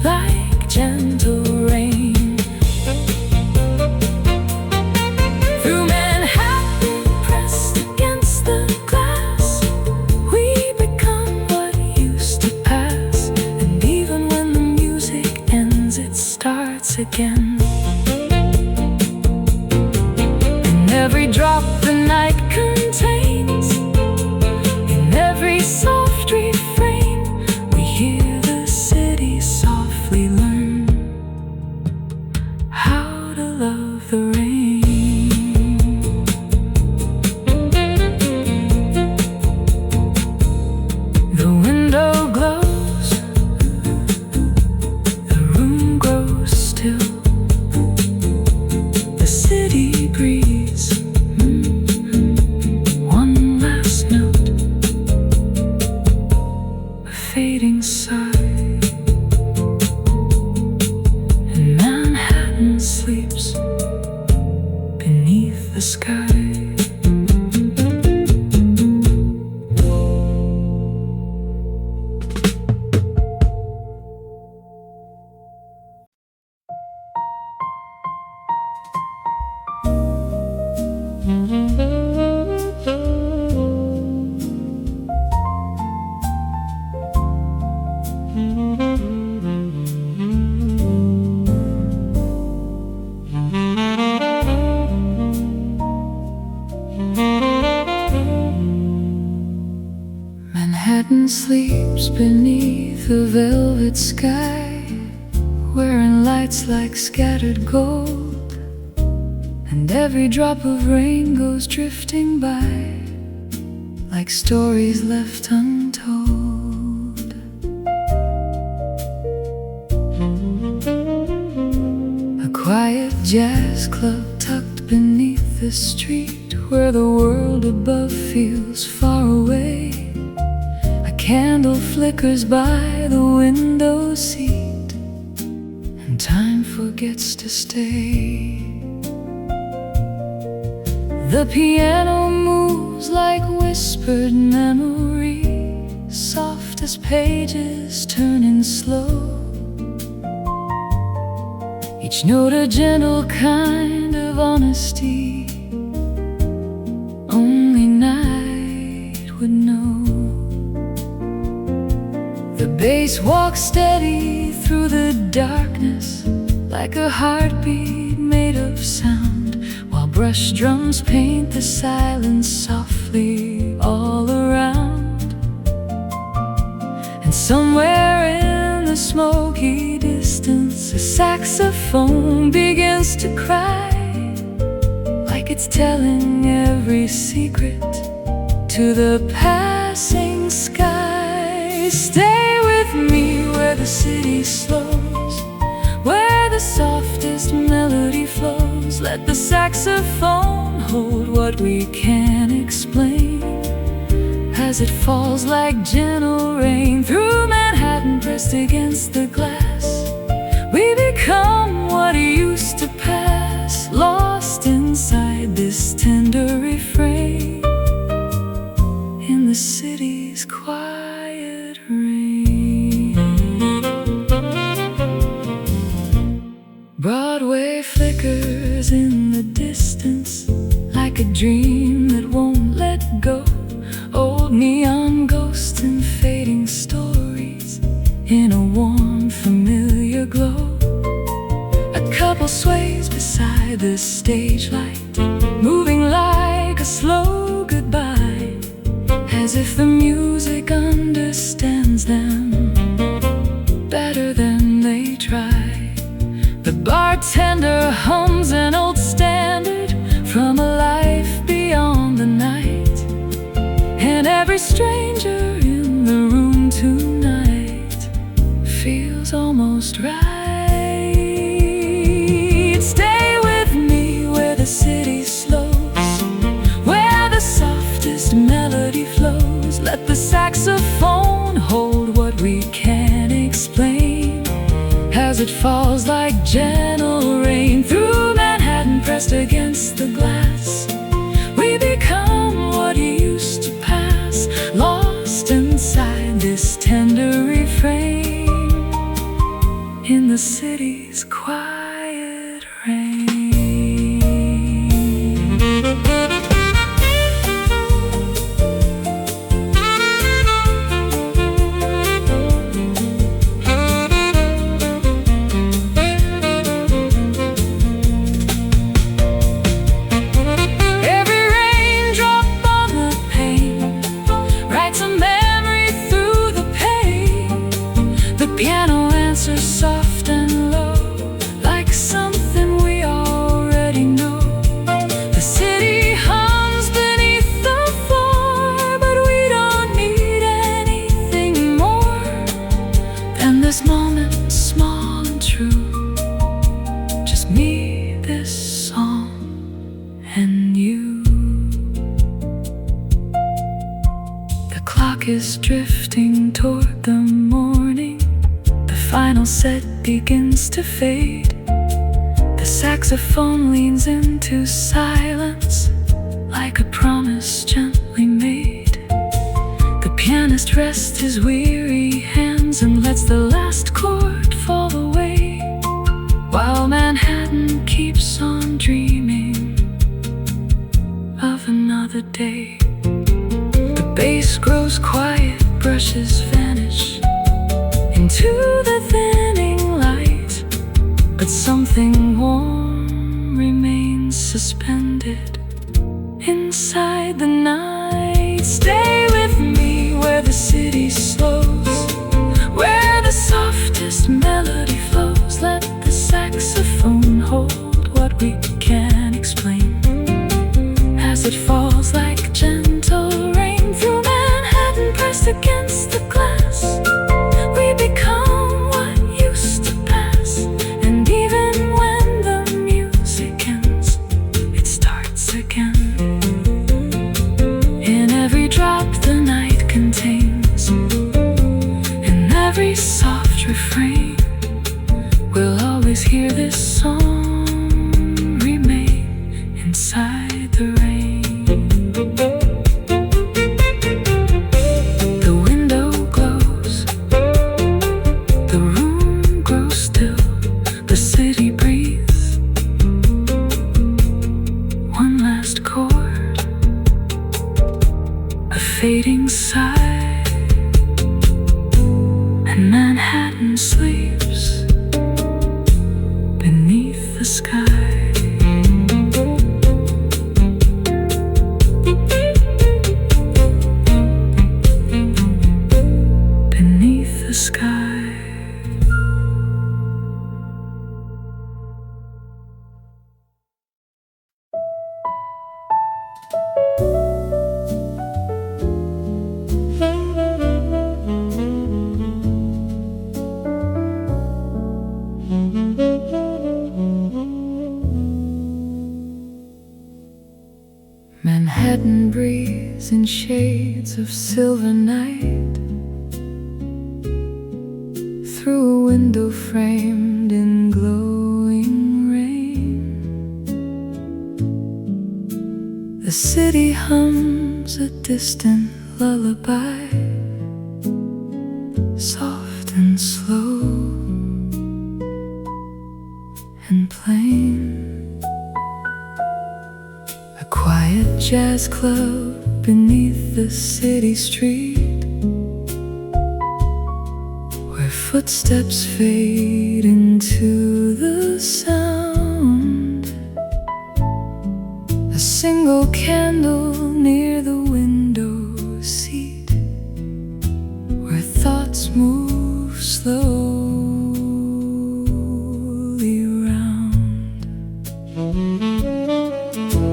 like gentle rain through Manhattan, pressed against the glass. We become what used to pass, and even when the music ends, it starts again. In every drop the night contains, in every soft refrain, we hear the city softly learn how to love the rain. The window glows, the room grows still, the city breathes one last note, a fading sigh, and Manhattan sleeps beneath the sky. Manhattan sleeps beneath a velvet sky, wearing lights like scattered gold, and every drop of rain goes drifting by like stories left untold. A quiet jazz club tucked beneath the street, where the world above feels far away. A candle flickers by the window seat, and time forgets to stay. The piano moves like whispered memory, soft as pages turning slow, each note a gentle kind of honesty only night would know. The bass walks steady through the darkness like a heartbeat made of sound, while brush drums paint the silence softly all around. And somewhere in the smoky distance, a saxophone begins to cry, like it's telling every secret to the passing sky. Stay with me where the city slows, where the softest melody flows. Let the saxophone hold what we can't explain as it falls like gentle rain through Manhattan, pressed against the glass. We become what used to pass, lost inside this tender refrain in the city's quiet rain. Broadway flickers in the distance like a dream that won't let go. Old neon ghosts and fading stories in a warm, familiar glow. A couple sways beside the stage light, moving like a a slow goodbye, as if the music understands them better than they try. The bartender hums an old standard from a life beyond the night, and every stranger in the room tonight feels almost right. Stay with me where the city slows, where the softest melody flows. Let the saxophone hold what we can't explain, as it falls like gentle rain through Manhattan, pressed against the glass. We become what used to pass, lost inside this tender refrain, in the city's quiet rain. Piano answers soft and low, like something we already know. The city hums beneath the floor, but we don't need anything more than this moment, small and true. Just me, this song, and you. The clock is drifting toward the morning. Final set begins to fade. The saxophone leans into silence, like a promise gently made. The pianist rests his weary hands and lets the last chord fall away, while Manhattan keeps on dreaming of another day. The bass grows quiet, brushes vanish into the thinning light, but something warm remains suspended inside the night. Stay with me where the city slows, where the softest melody flows. Let the saxophone hold what we can't explain, as it falls like gentle rain through Manhattan, pressed against the glass. We become what used to pass, and even when the music ends, it starts again. In every drop the night contains, in every soft refrain, we'll always hear this song remain inside the rain. Fading sigh, and Manhattan sleeps beneath the sky. Beneath the sky. Manhattan breathes in shades of silver night, through a window framed in glowing rain. The city hums a distant lullaby, soft and slow and plain. A quiet jazz club beneath the city street, where footsteps fade into the sound. A single candle near the window seat, where thoughts move slowly round.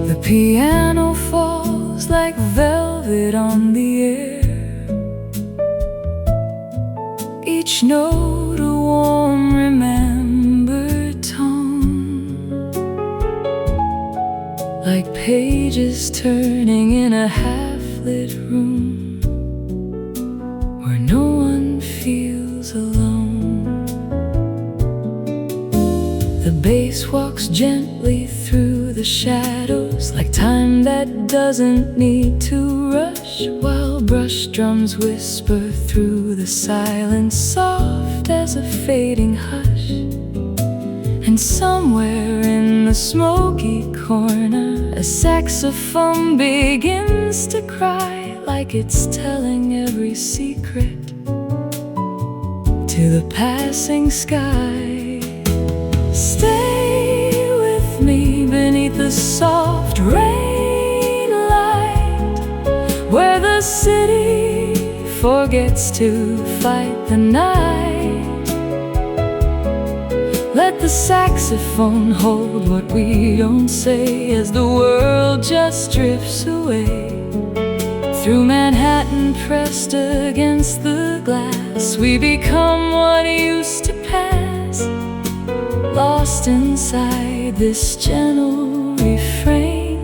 The piano falls like velvet on the air, each note a warm remembered tone, like pages turning in a half-lit room where no one feels alone. The bass walks gently through the shadows, like time that doesn't need to rush, while brush drums whisper through the silence, soft as a fading hush. And somewhere in the smoky corner, a saxophone begins to cry, like it's telling every secret to the passing sky. Stay with me beneath the soft rain light, where the city forgets to fight the night. Let the saxophone hold what we don't say, as the world just drifts away. Through Manhattan pressed against the glass, we become what used to pass, lost inside this gentle refrain,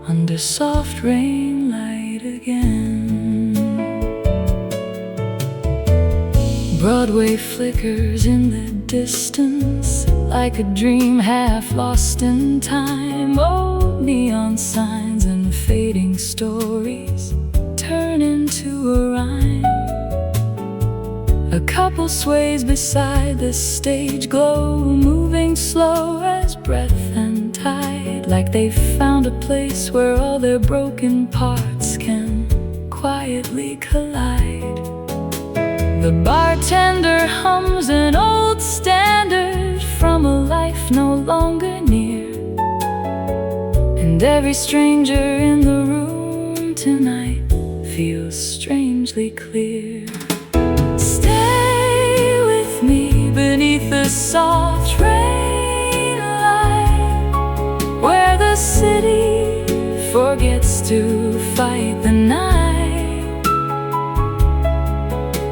under soft rain light again. Broadway flickers in the distance, like a dream half lost in time. Old neon signs and fading stories turn into a rhyme. A couple sways beside the stage glow, moving slow as breath and tide, like they've found a place where all their broken parts can quietly collide. The bartender hums an old standard from a life no longer near, and every stranger in the room tonight feels strangely clear. Stay with me beneath the soft rain light, where the city forgets to fight the night.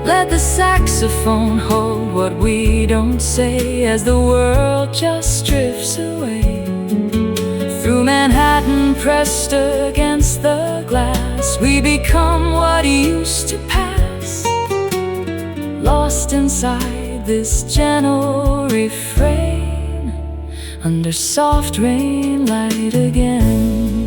Let the saxophone hold what we don't say, as the world just drifts away. Through Manhattan pressed against the glass, we become what used to pass, lost inside this gentle refrain, under soft rain light again.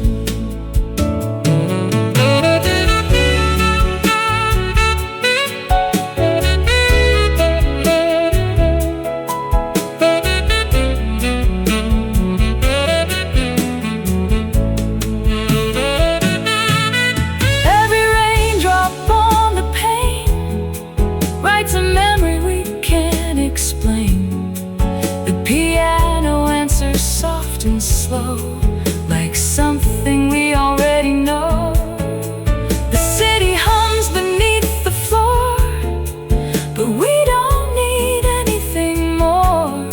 And slow, like something we already know. The city hums beneath the floor, but we don't need anything more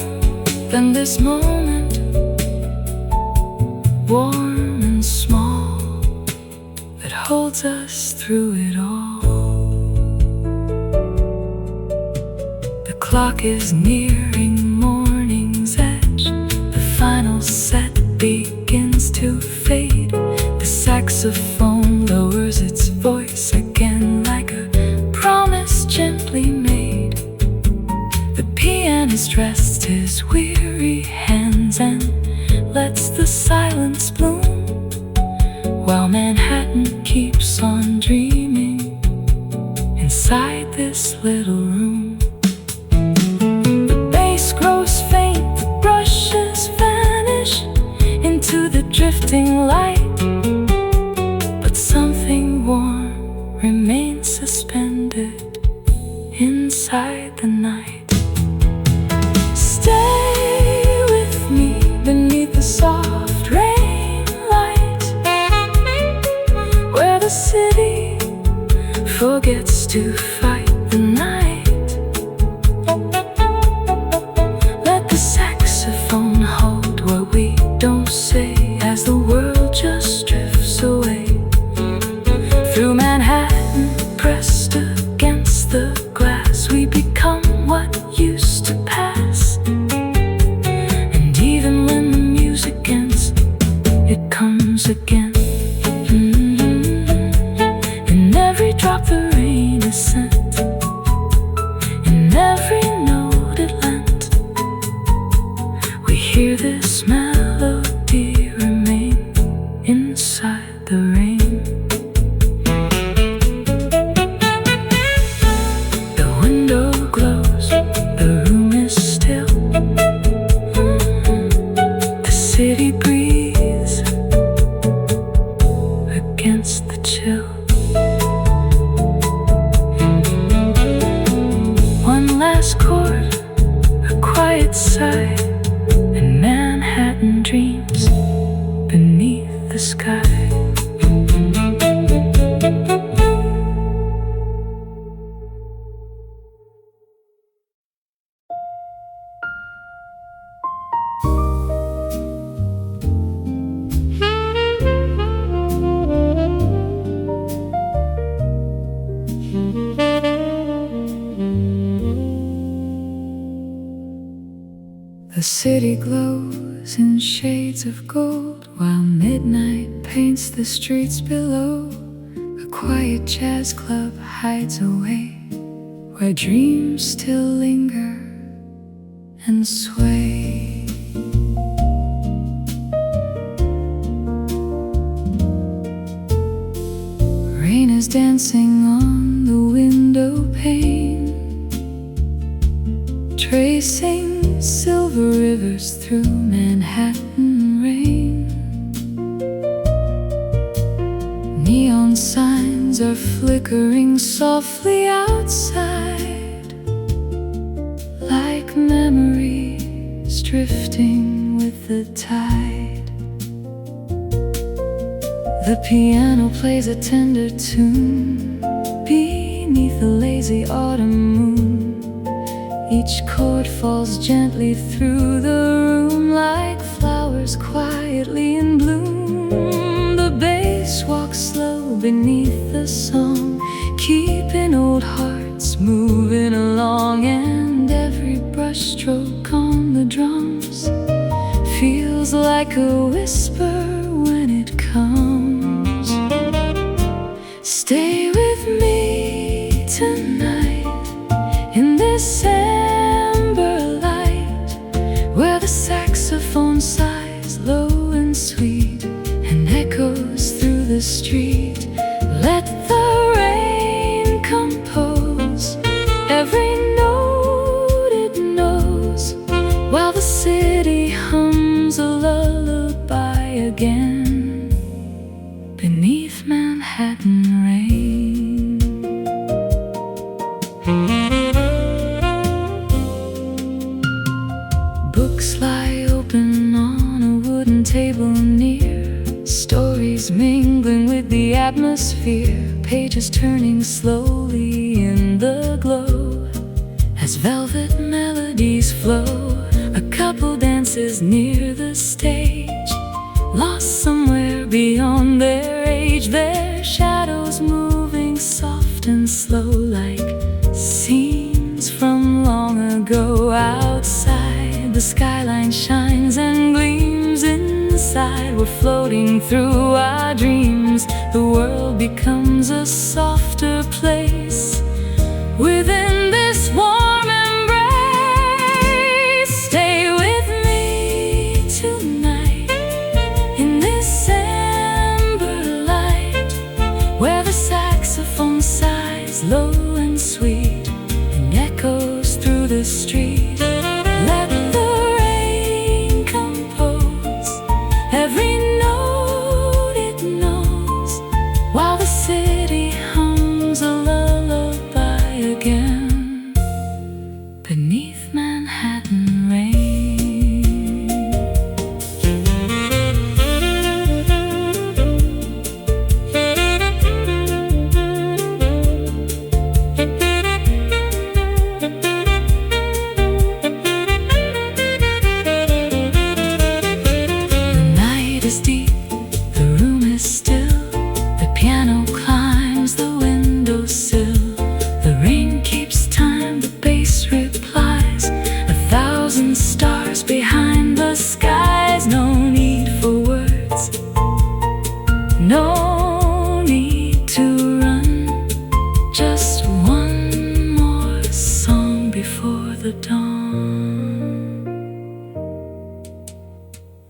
than this moment, warm and small, that holds us through it all. The clock is nearing morning's edge, the final set begins to fade. The saxophone lowers its voice again, like a promise gently made. The pianist rests his weary hands and lets the silence bloom, while Manhattan keeps on dreaming inside this little room. The bass grows faint, the brushes vanish into the drifting light, but something warm remains suspended inside the night. Stay with me beneath the soft rain light, gets to fight the night. Let the saxophone hold what we don't say as the world just drifts away. Through Manhattan, pressed against the glass, we become what used to pass. And even when the music ends, it comes again. In every drop the rain is sent, in every note it lent, we hear this melody remain inside the rain. The window glows, the room is still, the city breathes against the chill. One last chord, a quiet sigh, and Manhattan dreams beneath the sky. The city glows in shades of gold, while midnight paints the streets below. A quiet jazz club hides away, where dreams still linger and sway. Rain is dancing on the window pane, tracing silver rivers through Manhattan rain. Neon signs are flickering softly outside, like memories drifting with the tide. The piano plays a tender tune beneath a lazy autumn moon. Each chord falls gently through the room like flowers quietly in bloom. The bass walks slow beneath the song, keeping old hearts moving along. And every brushstroke on the drums feels like a whisper when it comes. Stay with me tonight in this amber light, where the saxophone sighs low and sweet and echoes through the street. Let the rain compose every note it knows, while the city hums a lullaby again beneath Manhattan rain. Books lie open on a wooden table near, stories mingling with the atmosphere, pages turning slowly in the glow as velvet melodies flow. A couple dances near the stage, lost somewhere beyond their age, their shadows moving soft and slow like scenes from long ago. Outside, the skyline shines and gleams. Inside, we're floating through our dreams. The world becomes a softer place within this warm embrace. Stay with me tonight in this amber light, where the saxophone sighs low and sweet and echoes through the street. Let the rain compose every note it knows, while the city hums a lullaby again is deep, the room is still. The piano climbs the windowsill. The rain keeps time, the bass replies. 1,000 stars behind the skies. No need for words, no need to run. Just one more song before the dawn.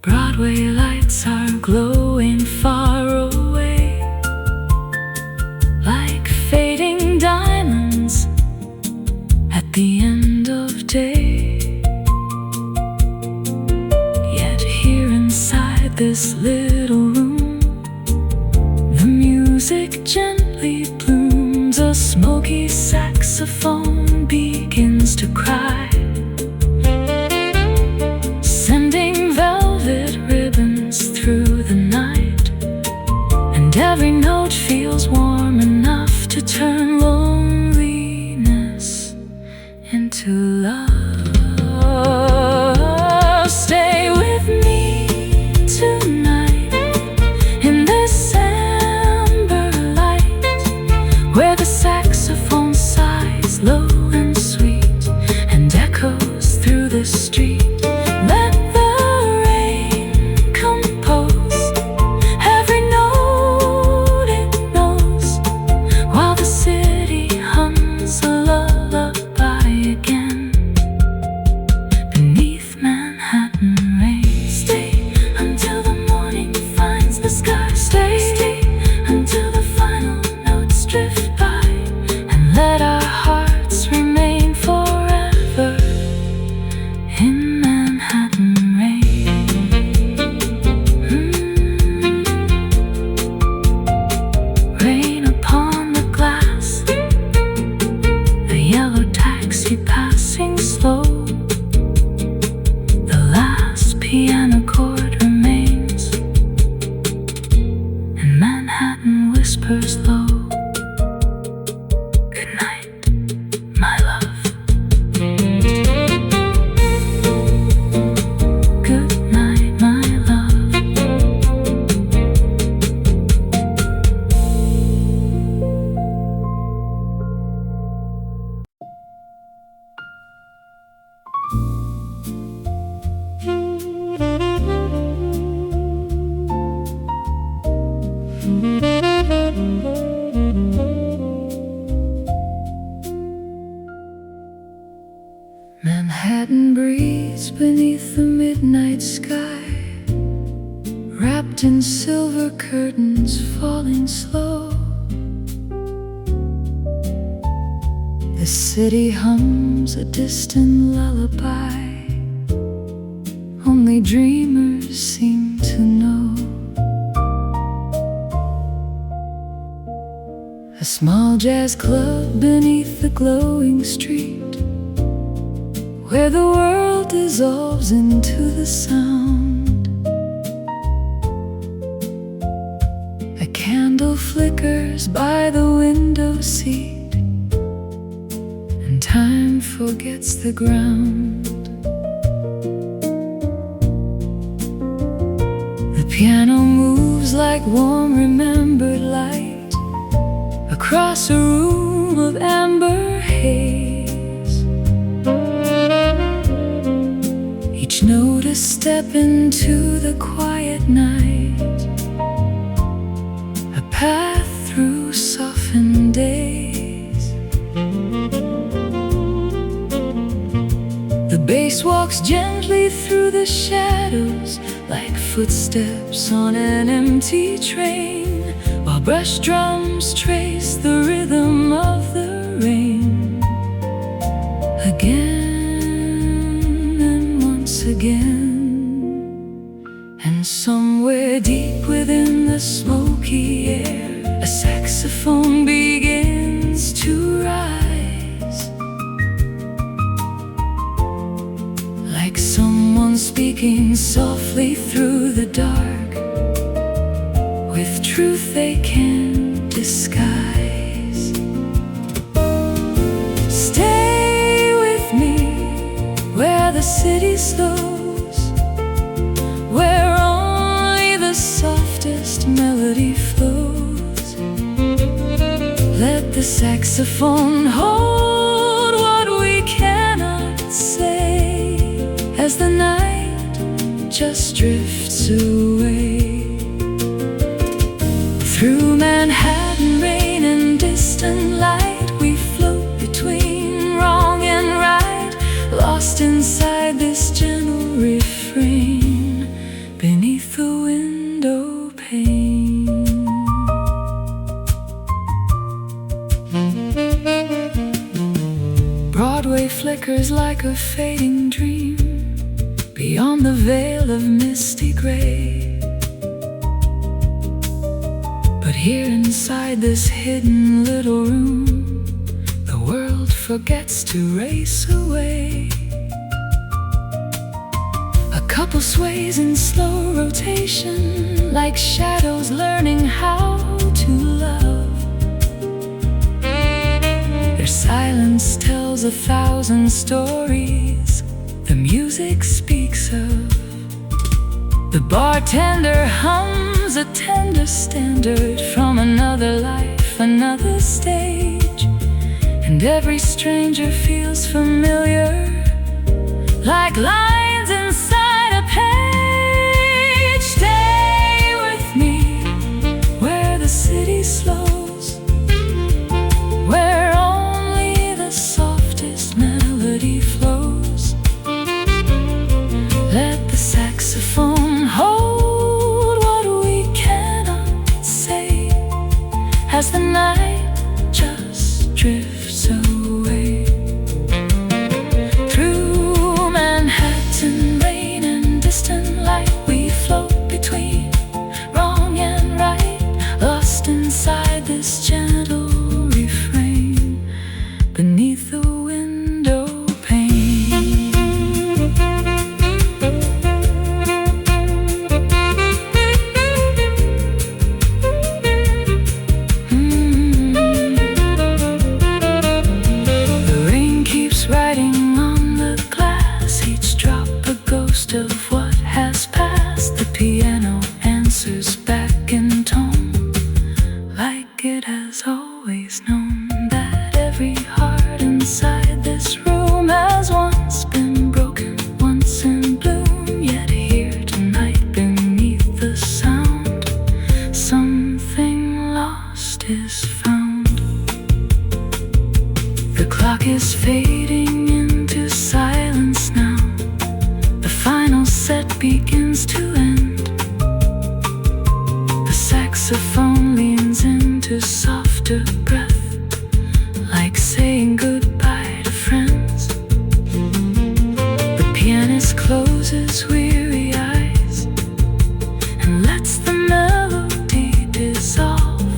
Broadway lights are glowing far away, like fading diamonds at the end of day. Yet here inside this little room, the music gently blooms. A smoky saxophone begins to cry, sending velvet ribbons through the night. And every note feels warm enough to turn loneliness into love. Stay with me tonight in this amber light, where the saxophone sighs low and sweet and echoes through the street. Let the rain compose every note it knows, while the city hums a lullaby again beneath Manhattan rain. Stay until the morning finds the sky. Stay until the final notes drift by, and let our hearts remain forever in Manhattan rain. Rain upon the glass, the yellow taxi passing slow. The last piano chord remains, and Manhattan whispers low, good night, my love. Good night, my love. Manhattan breathes beneath the midnight sky, wrapped in silver curtains falling slow. The city hums a distant lullaby, only dreamers seem to know. A small jazz club beneath the glowing street, where the world dissolves into the sound. A candle flickers by the window seat, and time forgets the ground. The piano moves like warm remembered light across a room of amber haze. Each note a step into the quiet night, a path through softened days. The bass walks gently through the shadows, like footsteps on an empty train, while brush drums trace the rhythm of the rain. Again and once again, and somewhere deep within the smoky air, a saxophone begins to rise, like someone speaking softly through the dark, with truth they can't disguise. Stay with me where the city slows, where only the saxophone hold what we cannot say as the night just drifts away. Through Manhattan rain and distant light, we float between wrong and right, lost inside this gentle refrain beneath the window pane. Broadway flickers like a fading dream beyond the veil of misty gray. But here inside this hidden little room, the world forgets to race away. A couple sways in slow rotation, like shadows learning how to love. Their silence tells 1,000 stories the music speaks of. The bartender hums a tender standard from another life, another stage, and every stranger feels familiar, like lines inside a page. Stay with me where the city slows, where only the softest melody flows. Let the saxophone hold what we cannot say as the night just drifts away. Through Manhattan rain and distant light, we float between wrong and right, lost inside this gentle refrain beneath the window pane. The rain keeps writing on the glass, each drop a ghost of what has passed. The piano answers back in tone, like it has always known that every heart inside this room has once been broken, once in bloom. Yet here tonight beneath the sound, something lost is found. The clock is fading into silence now, the final set begins to end. The saxophone leans into softer breath, like saying goodbye to friends. The pianist closes weary eyes and lets the melody dissolve,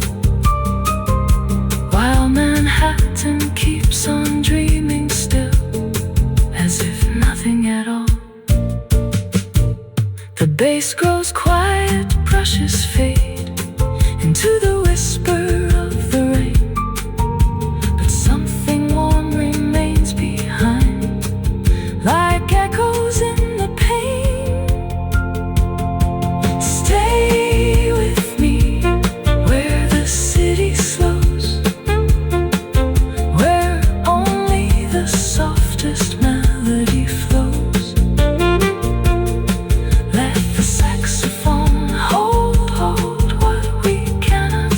while Manhattan keeps on dreaming still, as if nothing at all. The bass grows quiet, brushes fade into the whisper of the rain, but something warm remains behind, like echoes in the pain. Stay with me where the city slows, where only the softest melody flows. Let the saxophone hold what we cannot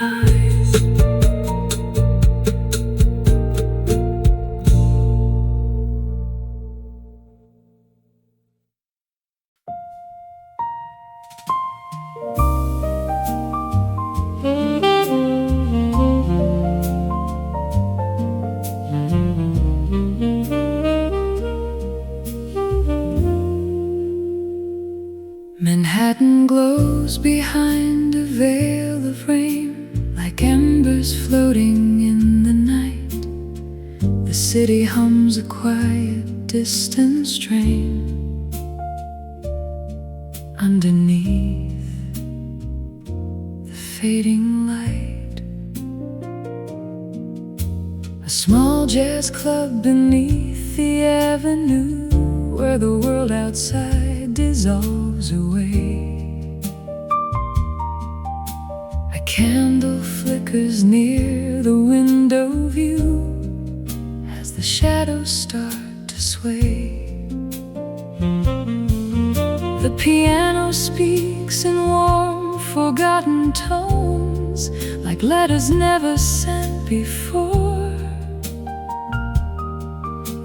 eyes. Manhattan glows behind a veil of rain, like embers floating in the night. The city hums a quiet, distant strain underneath the fading light. A small jazz club beneath the avenue, where the world outside dissolves away. A candle flickers near the window view as the shadows start to sway. The piano speaks in warm, forgotten tones, like letters never sent before.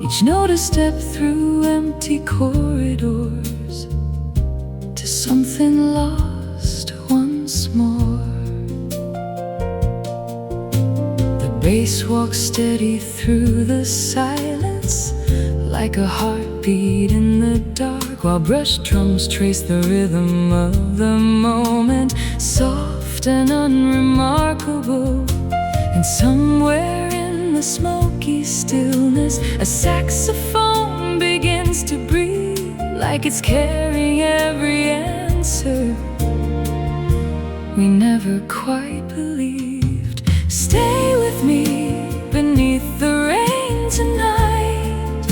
Each note a step through empty corridors to something lost once more. The bass walks steady through the silence, like a heartbeat in the dark, while brush drums trace the rhythm of the moment, soft and unremarkable. And somewhere in the smoky stillness, a saxophone begins to breathe, like it's carrying every answer we never quite believed. Stay with me beneath the rain tonight,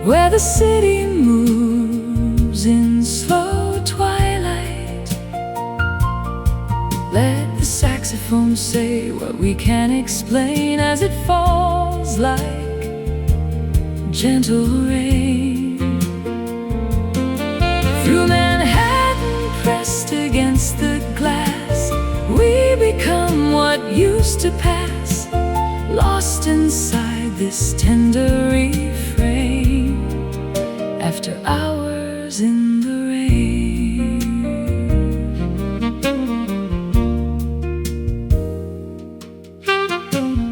where the city moves in slow twilight. Let the saxophone say what we can't explain as it falls like gentle rain. Through Manhattan, pressed against the glass, we become what used to pass, lost inside this tender refrain. After hours in the rain,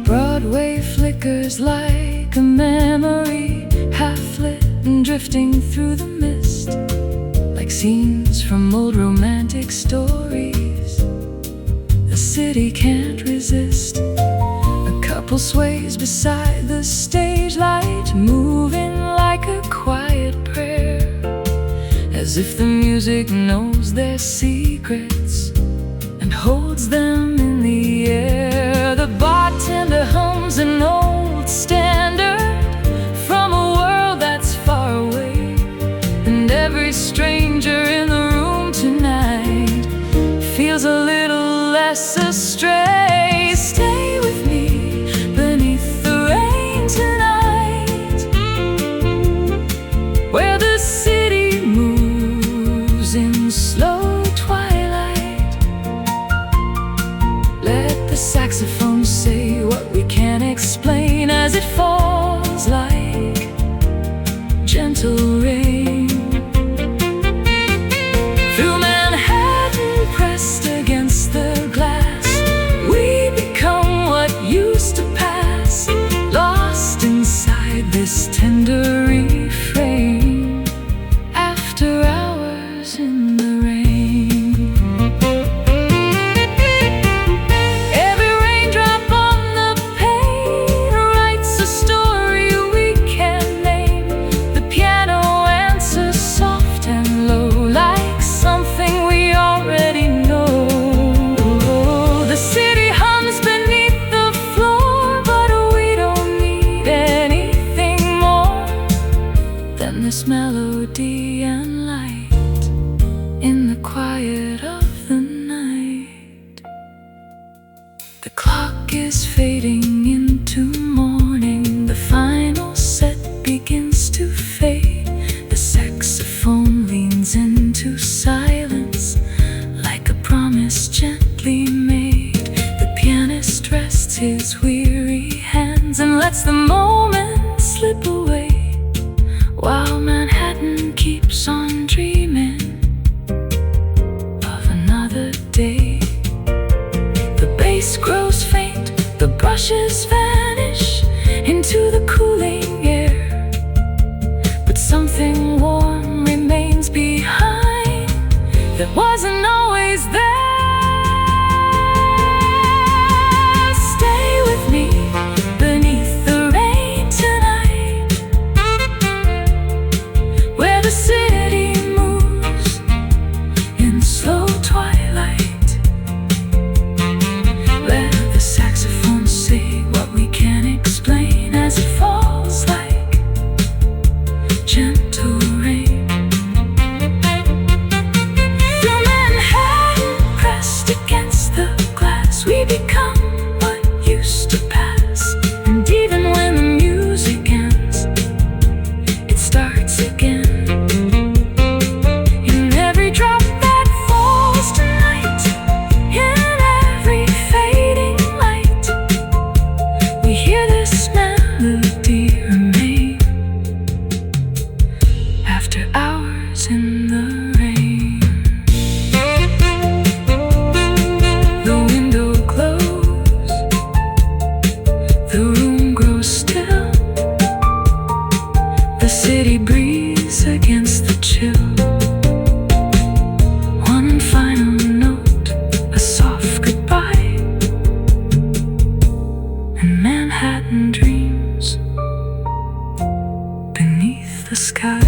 Broadway flickers like a memory, half lit and drifting through the mist, like scenes from old romantic stories the city can't resist. A couple sways beside the stage light, moving like a quiet prayer, as if the music knows their secrets and holds them in the air. The bartender hums an old standard from a world that's far away, and every stranger in the room tonight feels a little less astray. Stay with me beneath the rain tonight, where the city moves in slow twilight. Let the saxophone say what we can't explain as it falls like gentle rain. Through Manhattan, pressed against the glass, we become what used to pass, lost inside this tender refrain. After hours in the rain, every raindrop on the pane writes a story we can't name. The piano answers soft and low, like something we already know. The city hums beneath the floor, but we don't need anything more than this melody and light in the quiet of the night. The clock is fading into morning, the final set begins to fade. The saxophone leans into silence, like a promise gently city breeze against the chill. One final note, a soft goodbye, and Manhattan dreams beneath the sky.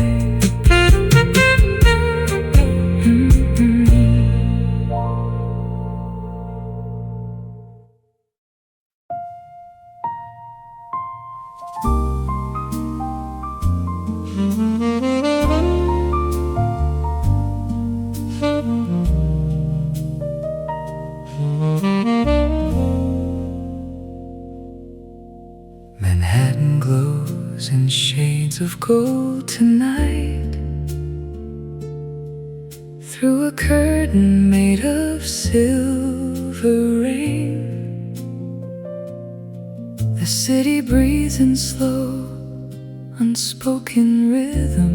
Manhattan glows in shades of gold tonight, through a curtain made of silver rain. The city breathes in slow, unspoken rhythm,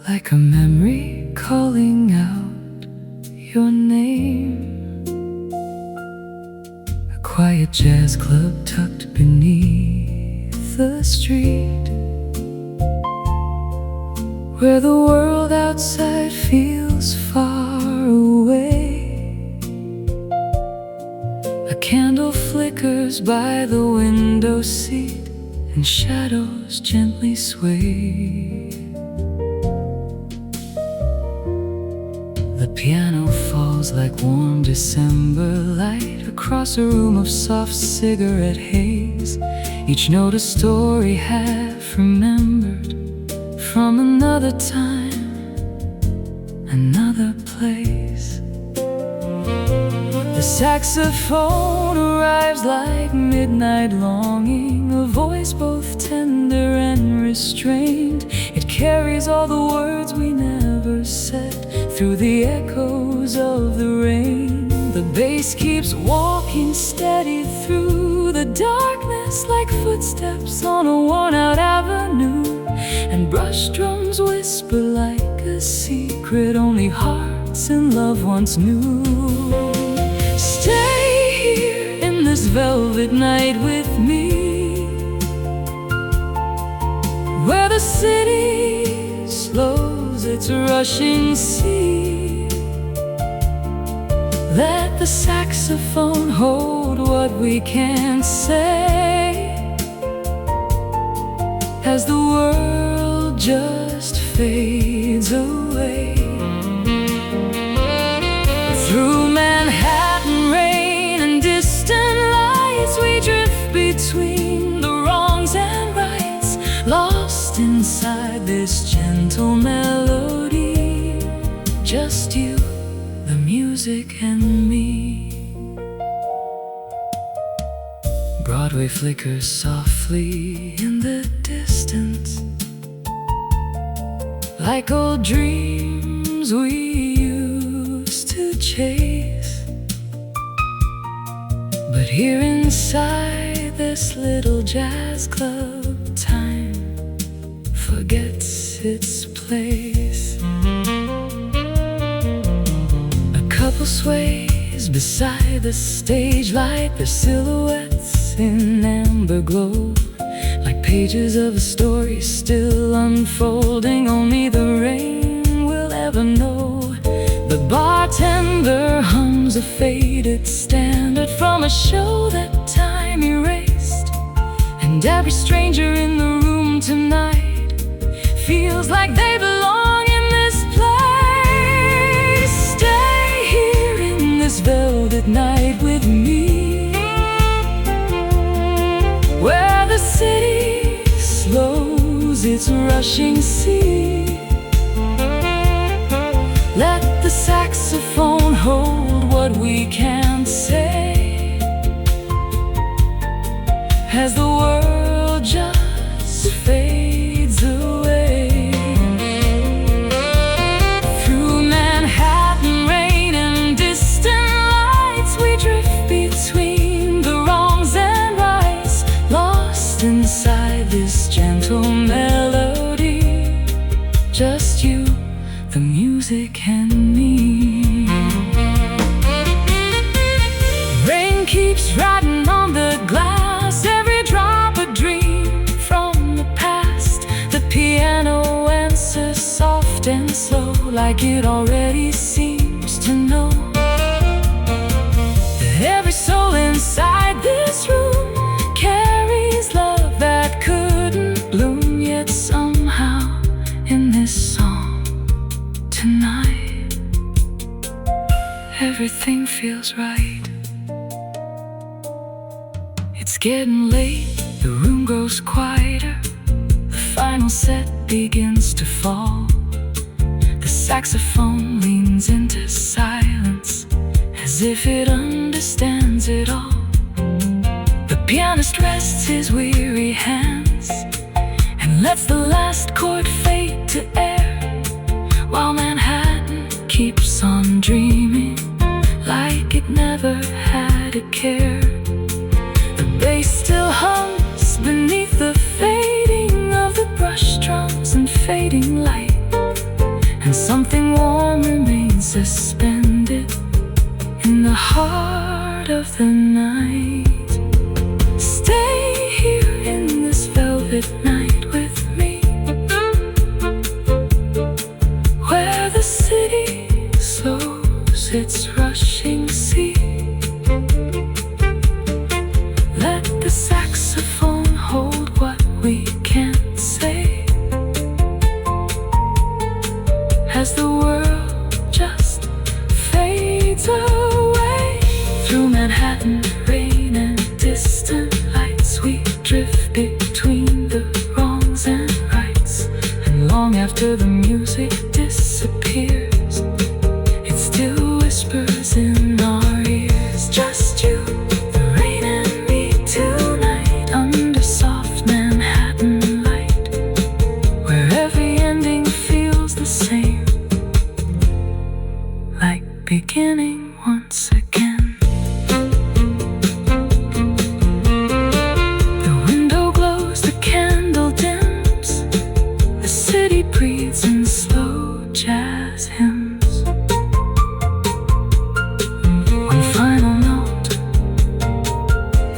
like a memory calling out your name. A quiet jazz club tucked beneath the street, where the world outside feels far away. A candle flickers by the window seat, and shadows gently sway. The piano falls like warm December light across a room of soft cigarette haze, each note a story half remembered from another time, another place. The saxophone arrives like midnight longing, a voice both tender and restrained. It carries all the words we never said through the echoes of the rain. The bass keeps walking steady through the darkness, like footsteps on a worn-out avenue, and brush drums whisper like a secret only hearts in love once knew. Stay here in this velvet night with me, where the city slows its rushing sea. Let the saxophone hold what we can't say, as the world just fades away. Through Manhattan rain and distant lights, we drift between the wrongs and rights, lost inside this gentle melody. Just you, the music, and me. Broadway flickers softly in the distance, like old dreams we used to chase. But here inside this little jazz club, time forgets its place. A couple sways beside the stage light, their silhouettes in amber glow, like pages of a story still unfolding. Only the rain will ever know. The bartender hums a faded standard from a show that time erased, and every stranger in the room tonight feels like they belong in this place. Stay here in this velvet night with me, where the city slows its rushing sea. Let the saxophone hold what we can't say, as the world just fades away. Through Manhattan rain and distant lights, we drift between the wrongs and rights, lost inside this gentle melody. Just you, the music, and me. Rain keeps riding on the glass, every drop a dream from like it already seems to know that every soul inside this room carries love that couldn't bloom. Yet somehow in this song tonight everything feels right. It's getting late, the room grows quieter, the final set begins to fall. The saxophone leans into silence as if it understands it all. The pianist rests his weary hands and lets the last chord fade to air, while Manhattan keeps on dreaming like it never had a care. The bass still hums beneath the fading of the brush strums and fading light, and something warm remains suspended in the heart of the night. Stay here in this velvet night with me, where the city slows its rushing sea. Let the saxophone hold what we can't say, as the world just fades away. Through Manhattan rain and distant lights, we drift between the wrongs and rights, and long after the music disappears, it still whispers in our ears. Just you, the rain, and me tonight, under soft Manhattan light, where every ending feels the same, like beginning once again. The window glows, the candle dims, the city breathes in slow jazz hymns. One final note,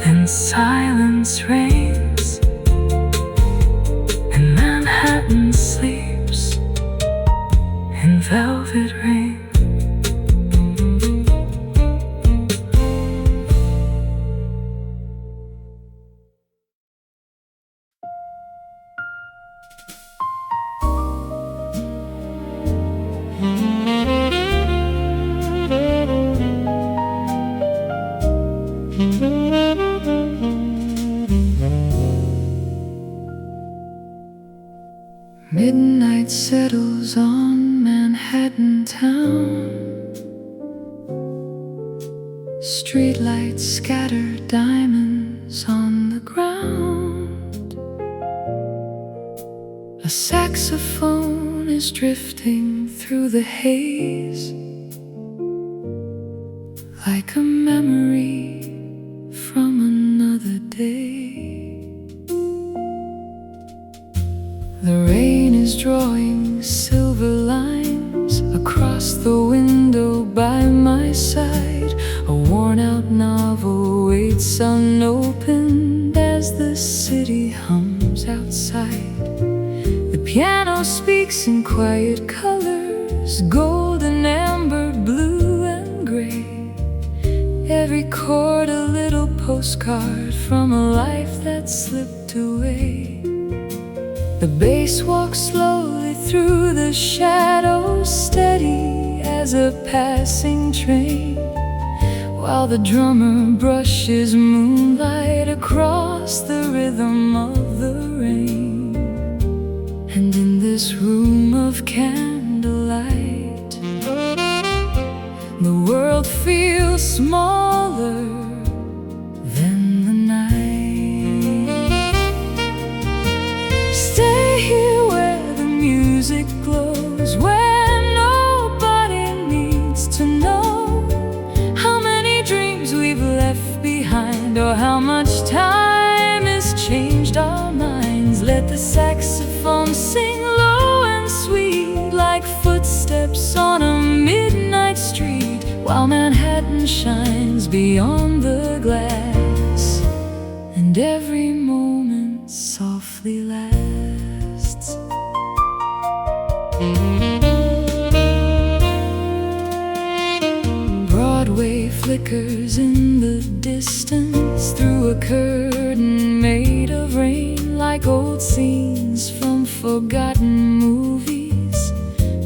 then silence reigns, and Manhattan sleeps in velvet rain. Midnight settles on Manhattan town. Streetlights scatter diamonds on the ground. A saxophone is drifting through the haze, like a memory from another day. The rain is drawing silver lines across the window by my side. A worn-out novel waits unopened as the city hums outside. The piano speaks in quiet colors, golden, amber, blue, and gray. Every chord a little postcard from a life that slipped away. The bass walks slowly through the shadows, steady as a passing train, while the drummer brushes moonlight across the rhythm of the rain. And in this room of candlelight, the world feels smaller than the night. Stay here where the music glows, where nobody needs to know how many dreams we've left behind, or how much time has changed our minds. Let the saxophone sing low and sweet, like footsteps on a midnight street, while Manhattan shines beyond the glass, and every moment softly lasts. flickers in the distance through a curtain made of rain, like old scenes from forgotten movies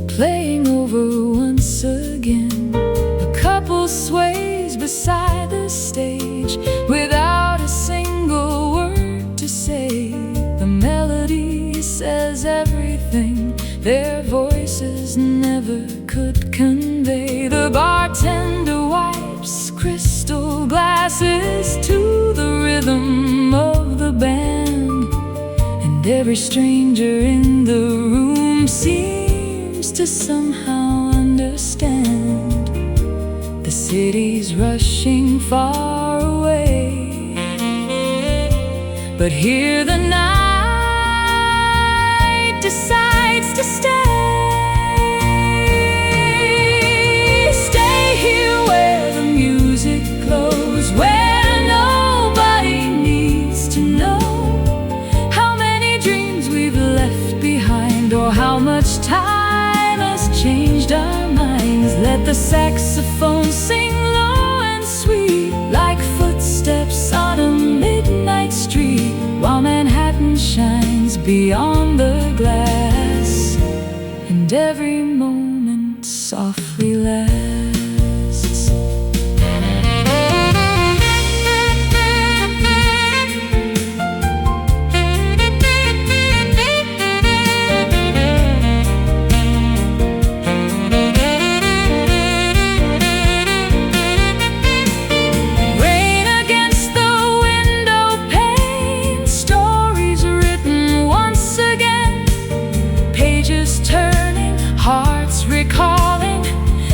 playing over once again. A couple sways beside the stage without a single word to say. The melody says everything their voices never could convey. The bartender wipes crystal glasses to the rhythm of the band, and every stranger in the room seems to somehow understand. The city's rushing far away, but here the night decides to stay. Stay here where the music glows, where nobody needs to know how many dreams we've left behind, or how much time has changed our minds. Let the saxophone sing low and sweet, like footsteps on a midnight street, while Manhattan shines beyond the glass, and every moment softly lasts. Recalling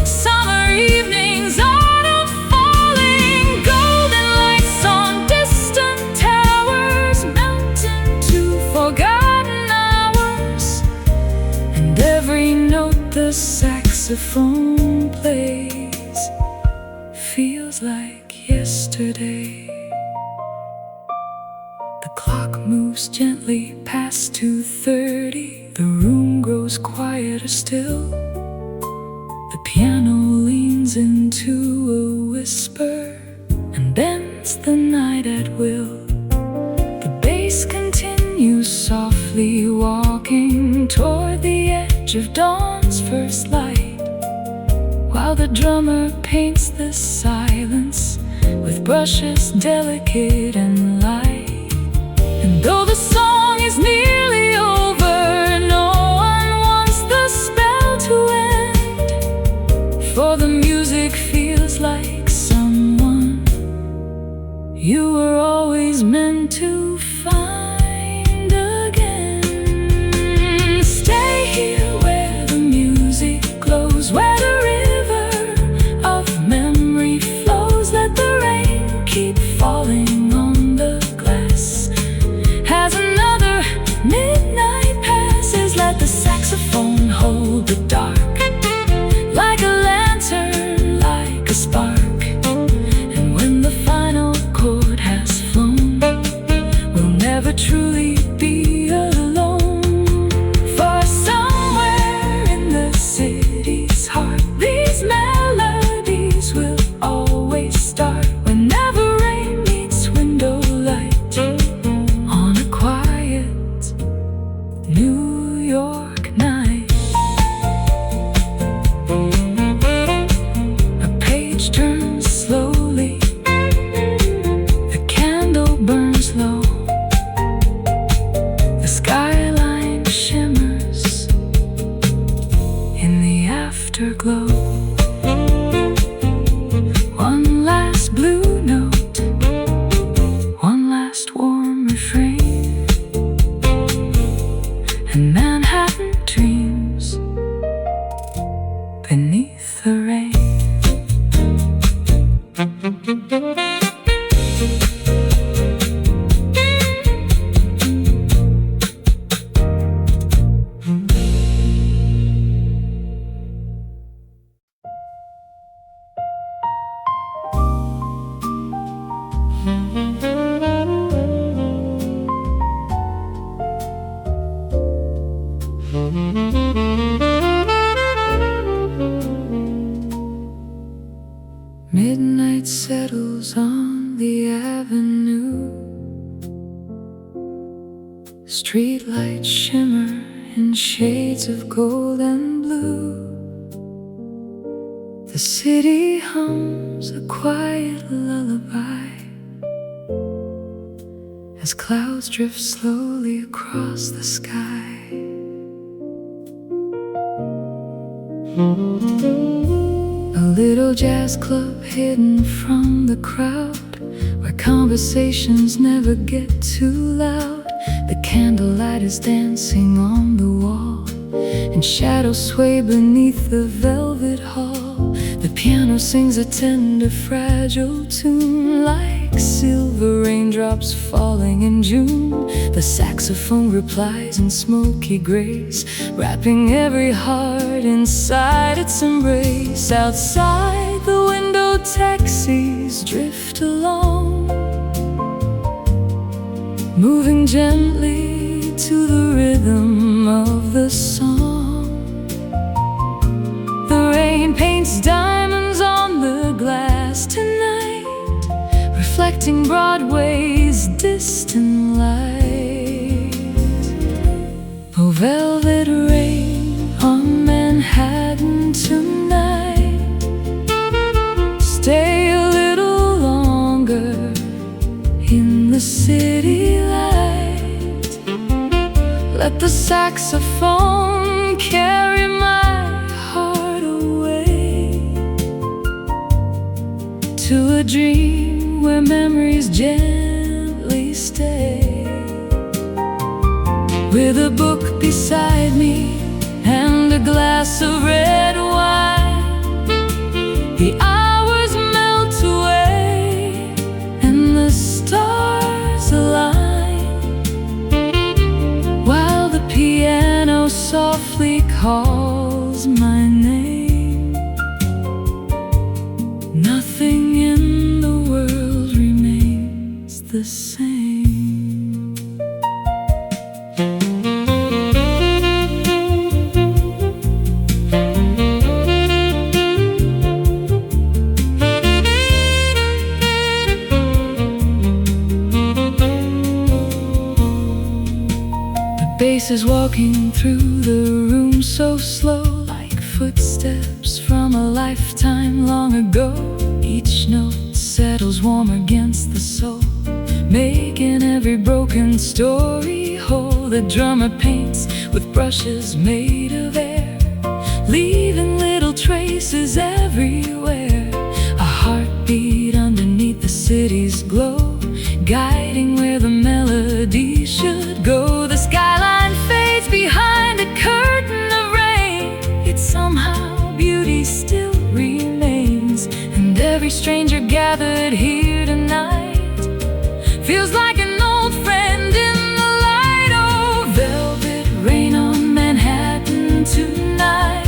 summer evenings, autumn falling, golden lights on distant towers, melting to forgotten hours, and every note the saxophone plays feels like yesterday. The clock moves gently past 2:30. The room grows quieter still. The piano leans into a whisper and bends the night at will. The bass continues softly walking toward the edge of dawn's first light, while the drummer paints the silence with brushes delicate and light. And though the song is nearly over, no one wants the spell to end, for the music feels like someone you were always meant to find again. Stay here where the music glows, where the river of memory flows. Let the rain keep falling on the glass as another midnight passes. Let the saxophone hold the dark like a lantern, like a spark. And when the final chord has flown, we'll never truly be alone. For somewhere in the city's heart, these melodies will always start. Whenever rain meets window light on a quiet New York night. A page turns slowly, the candle burns low, the skyline shimmers in the afterglow. One last blue note, one last warm refrain, and Manhattan dreams beneath the rain. Midnight streetlights shimmer in shades of gold and blue. The city hums a quiet lullaby as clouds drift slowly across the sky. A little jazz club hidden from the crowd, where conversations never get too loud. The candlelight is dancing on the wall, and shadows sway beneath the velvet hall. The piano sings a tender, fragile tune, like silver raindrops falling in June. The saxophone replies in smoky grace, wrapping every heart inside its embrace. Outside the window, taxis drift along, moving gently to the rhythm of the song. The rain paints diamonds on the glass tonight, reflecting Broadway's distant light. Oh, velvet rain on Manhattan tonight, stay a little longer in the city light. Let the saxophone carry my heart away to a dream where memories gently stay. With a book beside me and a glass of red wine, the hours melt away and the stars align, while the piano softly calls my name. Nothing in the world remains the same. Bass is walking through the room so slow, like footsteps from a lifetime long ago. Each note settles warm against the soul, making every broken story whole. The drummer paints with brushes made of air, leaving little traces everywhere. A heartbeat underneath the city's glow, guiding where the melody should go. The skyline fades behind a curtain of rain, yet somehow beauty still remains. And every stranger gathered here tonight feels like an old friend in the light. Oh, velvet rain on Manhattan tonight,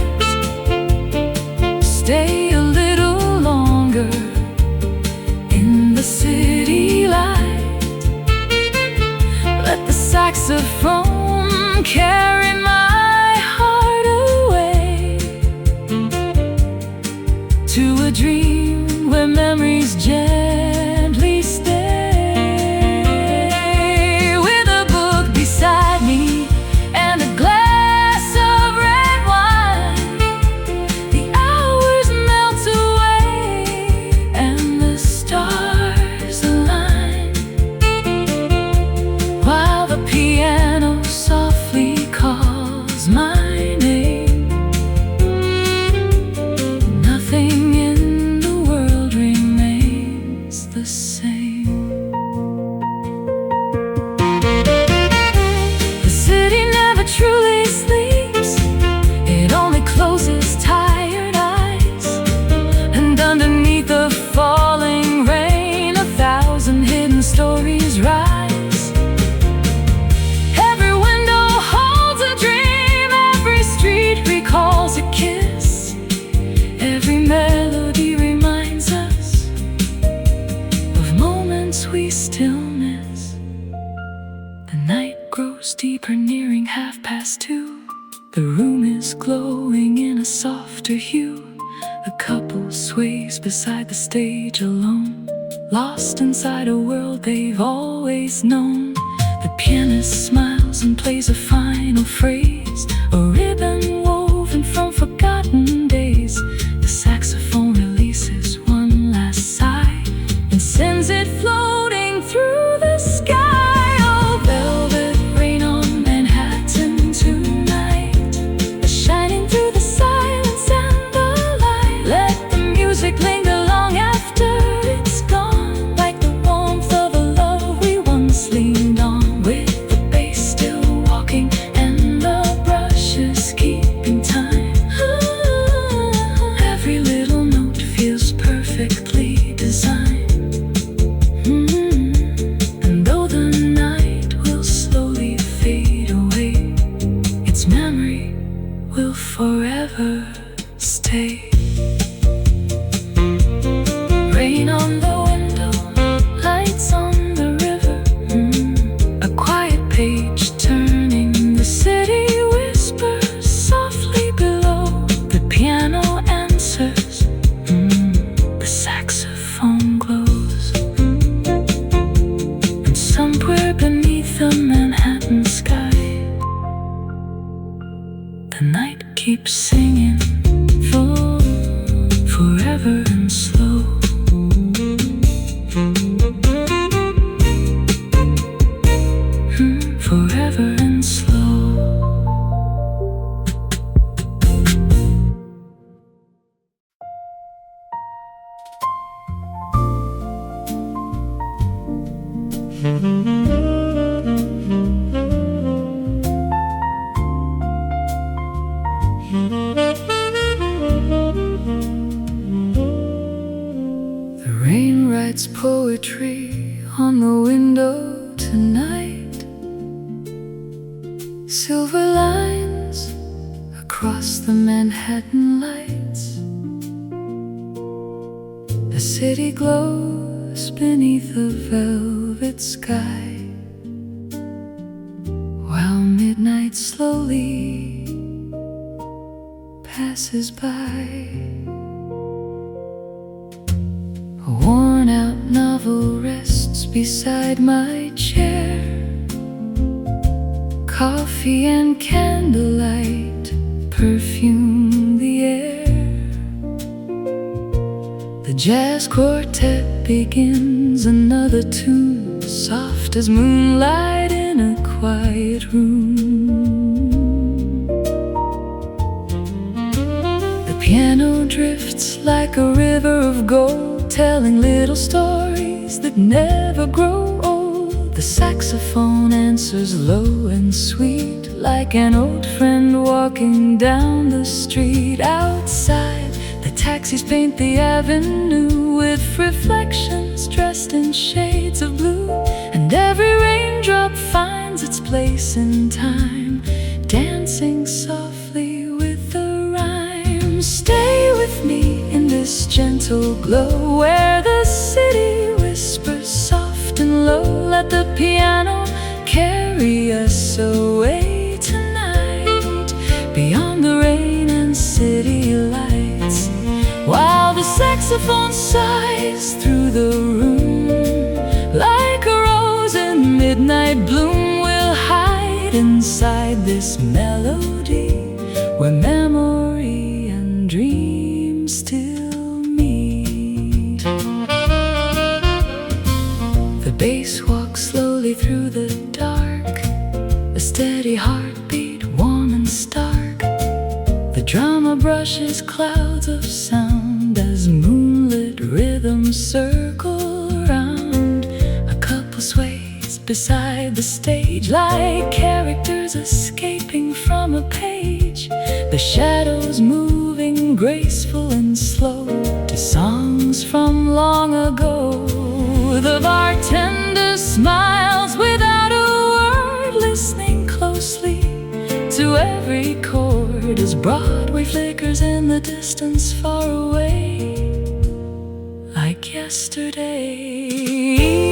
stay a little longer in the city light. Let the saxophone carry my heart away to a dream where memories gently stay. With a book beside me and a glass of red wine, the hours melt away and the stars align, while the piano softly calls my name. Nothing in the world remains the same. The city never truly sleeps, it only closes tired eyes. And underneath the falling rain, 1,000 hidden stories rise. Every window holds a dream, every street recalls a kiss, every melody reminds us of moments we still miss. The night grows deeper, nearing 2:30. The room is glowing in a softer hue. The couple sways beside the stage alone, lost inside a world they've always known. The pianist smiles smiles and plays a final phrase, a ribbon woven from forgotten days. The saxophone releases one last sigh and sends it floating through the sky. Oh, velvet rain on Manhattan tonight, shining through the silence and the light. Let the music linger long after it's gone, like the warmth of a love we once leaned on, with the bass still walking and the brushes keeping time. Every little note feels perfectly designed. And though the night will slowly fade away, its memory will forever stay. Rain on the window, lights on the river, a quiet page turning. The city whispers softly below. The piano answers, the saxophone glows. And somewhere beneath the Manhattan sky, the night keeps singing forever and slow. Forever and slow. The rain writes poetry on the window tonight. Silver lines across the Manhattan lights. The city glows beneath a velvet sky, while midnight slowly passes by. A worn-out novel rests beside my chair. Coffee and candlelight perfume the air. The jazz quartet begins another tune, soft as moonlight in a quiet room. The piano drifts like a river of gold, telling little stories that never grow old. The saxophone answers low and sweet, like an old friend walking down the street. Outside, the taxis paint the avenue with reflections dressed in shades of blue. And every raindrop finds its place in time, dancing softly with the rhyme. Stay with me in this gentle glow, where the city whispers soft and low. Let the piano carry us away tonight, beyond the rain and city lights, while the saxophone sighs through the room. Like a rose in midnight bloom, we'll hide inside this melody, where memory and dream still meet. The bass walks slowly through the dark, a steady heartbeat, warm and stark. The drummer brushes clouds of sound as moonlit rhythms circle around. A couple sways beside the stage, like characters escaping from a page. The shadows moving graceful and slow to songs from long ago. The bartender smiles without a word, listening closely to every chord as Broadway flickers in the distance far away, like yesterday.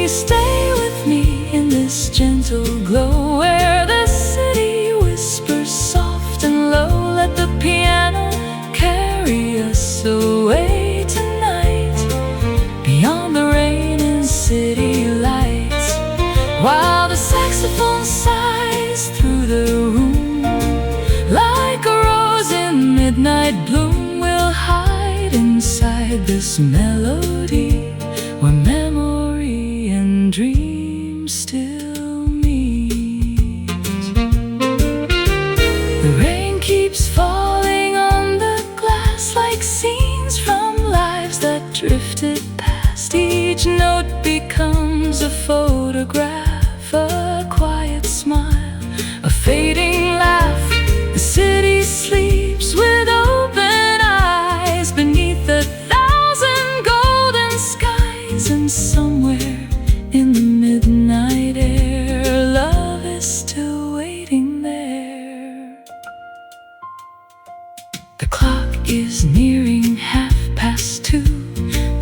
Stay with me in this gentle glow, where the city whispers soft and low. Let the piano carry us away tonight, beyond the rain and city lights, while the saxophone sighs midnight bloom will hide inside this melody, where memory and dream still meet. The rain keeps falling on the glass like scenes from lives that drifted past. Each note becomes a photograph, a quiet smile, a fading laugh. The city sleeps with open eyes beneath 1,000 golden skies, and somewhere in the midnight air, love is still waiting there. The clock is nearing 2:30.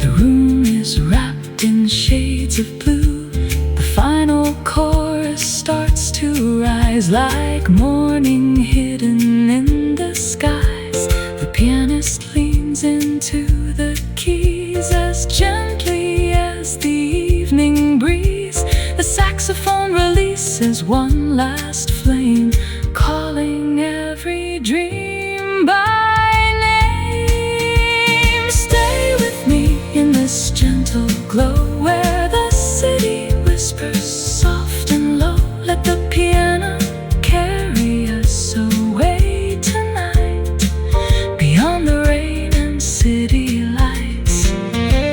The room is wrapped in shades of blue. The final chorus starts to rise like morning hidden in the skies. The pianist leans into the keys as gently as the evening breeze. The saxophone releases one last flame, calling every dream by name. Stay with me in this gentle glow where the city whispers soft and low. Let the piano carry us away tonight, beyond the rain and city lights,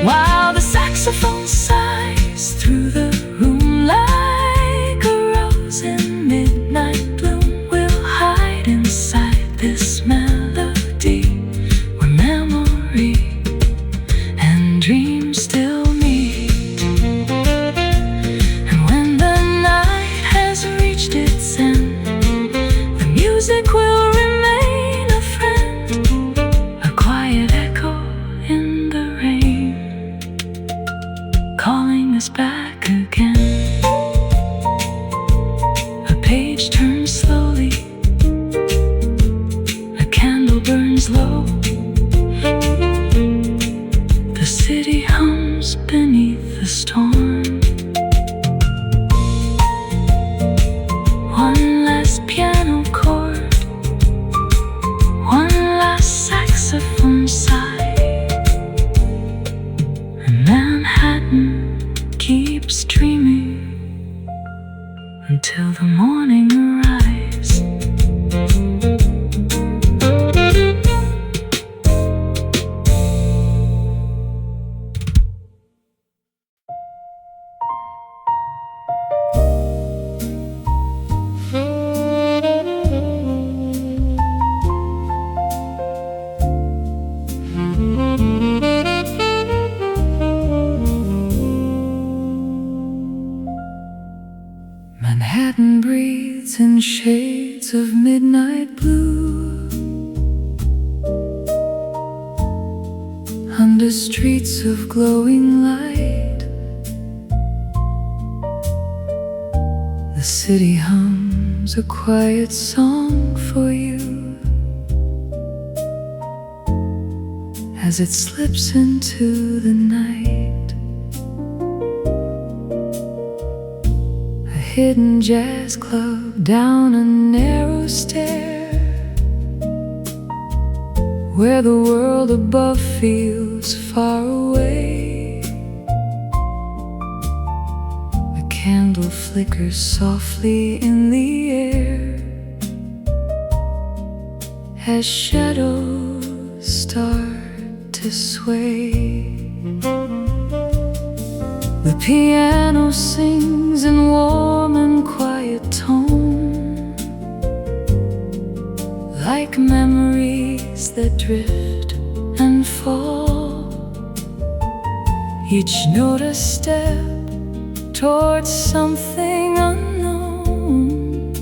while the saxophone sighs through the room like a rose in midnight bloom. We'll hide inside this melody, where memory and dream still meet. And when the night has reached its end, the music will remain a friend, a quiet echo in the rain, calling us back again. A page turns slowly, a candle burns low. The city hums beneath the storm. One last piano chord, one last saxophone sigh, and Manhattan keeps dreaming until the morning arrives. Manhattan breathes in shades of midnight blue, under streets of glowing light. The city hums a quiet song for you as it slips into the night. A hidden jazz club down a narrow stair, where the world above feels far away. A candle flickers softly in the air as shadows start to sway. The piano sings in warm and quiet tone, like memories that drift and fall, each note a step towards something unknown,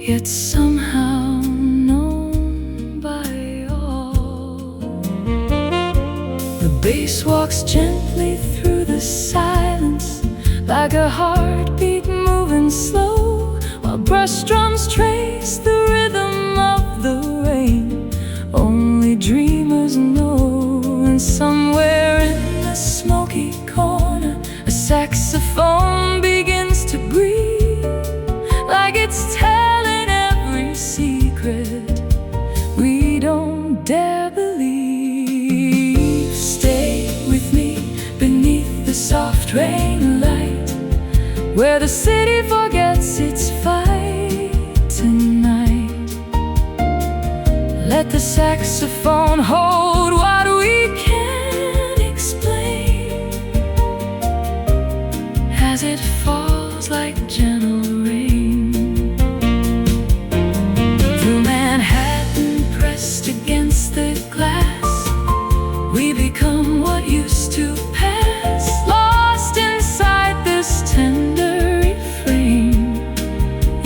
yet somehow known by all. The bass walks gently through the silence, like a heartbeat moving slow, while brush drums trace the rhythm of the rain. Only dreamers know. And somewhere in the smoky corner, a saxophone begins to breathe, like it's telling every secret rain light, where the city forgets its fight tonight. Let the saxophone hold what we can't explain, as it falls like gentle rain. Through Manhattan, pressed against the glass, we become what used to pass, lost inside this tender refrain,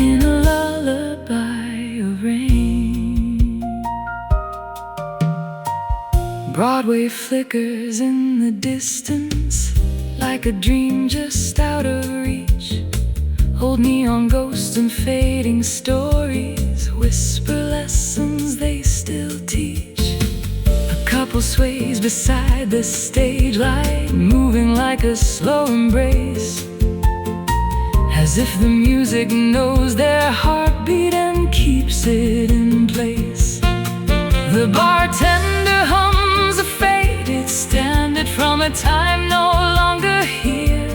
in a lullaby of rain. Broadway flickers in the distance, like a dream just out of reach. Old neon ghosts and fading stories whisper lessons they still teach. A couple sways beside the stage light, moving like a slow embrace, as if the music knows their heartbeat and keeps it in place. The bartender hums a faded standard from a time no longer here,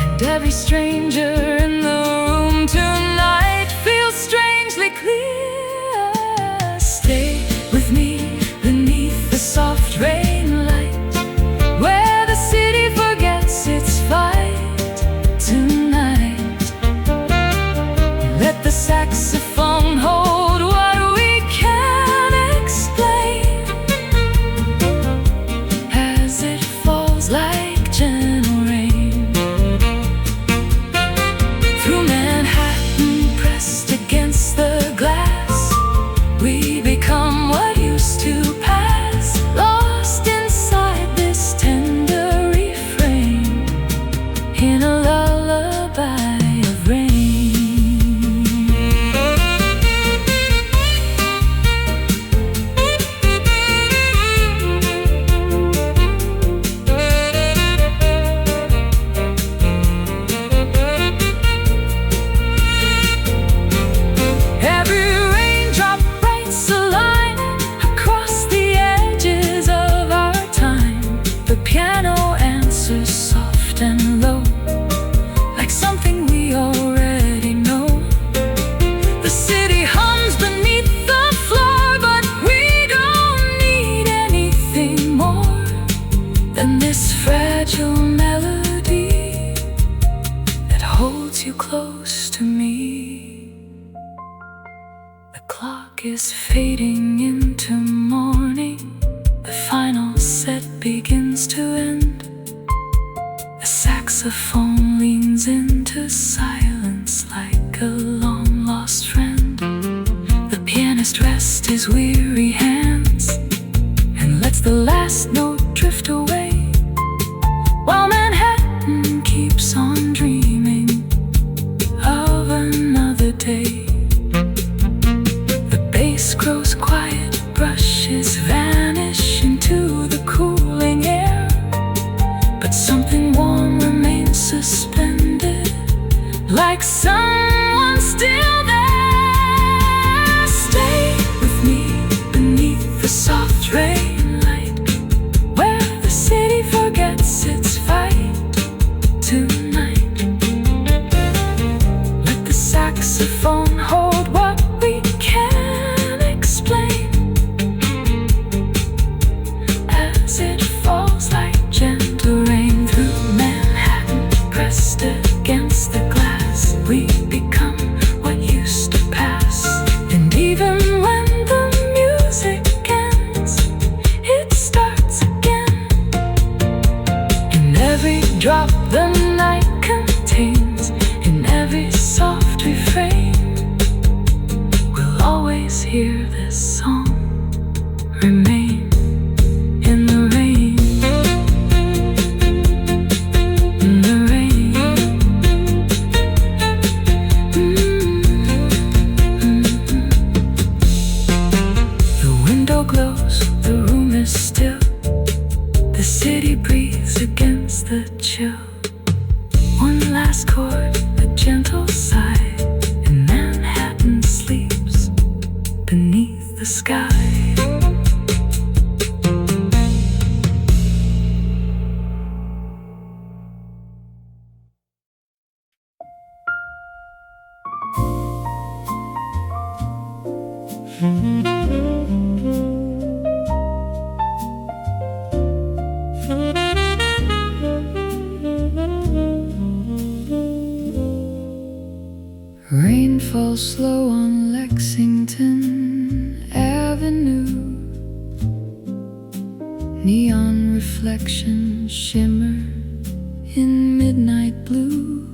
and every stranger in the room tonight feels strangely clear. Stay with me beneath the soft rain light, where the city forgets its fight tonight. Let the saxophone hold what we can't explain, as it falls like gentle rain. Through Manhattan, pressed against the glass, we become what used to pass, lost inside this tender refrain, in a lullaby of rain. Every raindrop writes a line across the edges of our time. The piano answers soft and low, like something we already know. The city hums beneath the floor, but we don't need anything more than this fragile melody that holds you close to me. The clock is fading into morning, the final set begins to end. The saxophone leans into silence like a long-lost friend. The pianist rests his weary hands and lets the last note drift away, while Manhattan keeps on dreaming of another day. The bass grows quiet, brushes vanish into the cooling air, but something warm remains suspended, like someone still there. Stay with me beneath the soft rain light, where the city forgets its fight tonight. Let the saxophone hold what we can't explain, as it falls like gentle rain. Through Manhattan, pressed against the glass, we become what used to pass. And even when the music ends, it starts again. In every drop the night contains, in every soft refrain, we'll always hear this song remain in the rain, in the rain. The window glows, the room is still, the city breathes against the chill. One last chord, a gentle sigh, and Manhattan sleeps beneath Rain falls slow on Lexington Avenue. Neon reflections shimmer in midnight blue.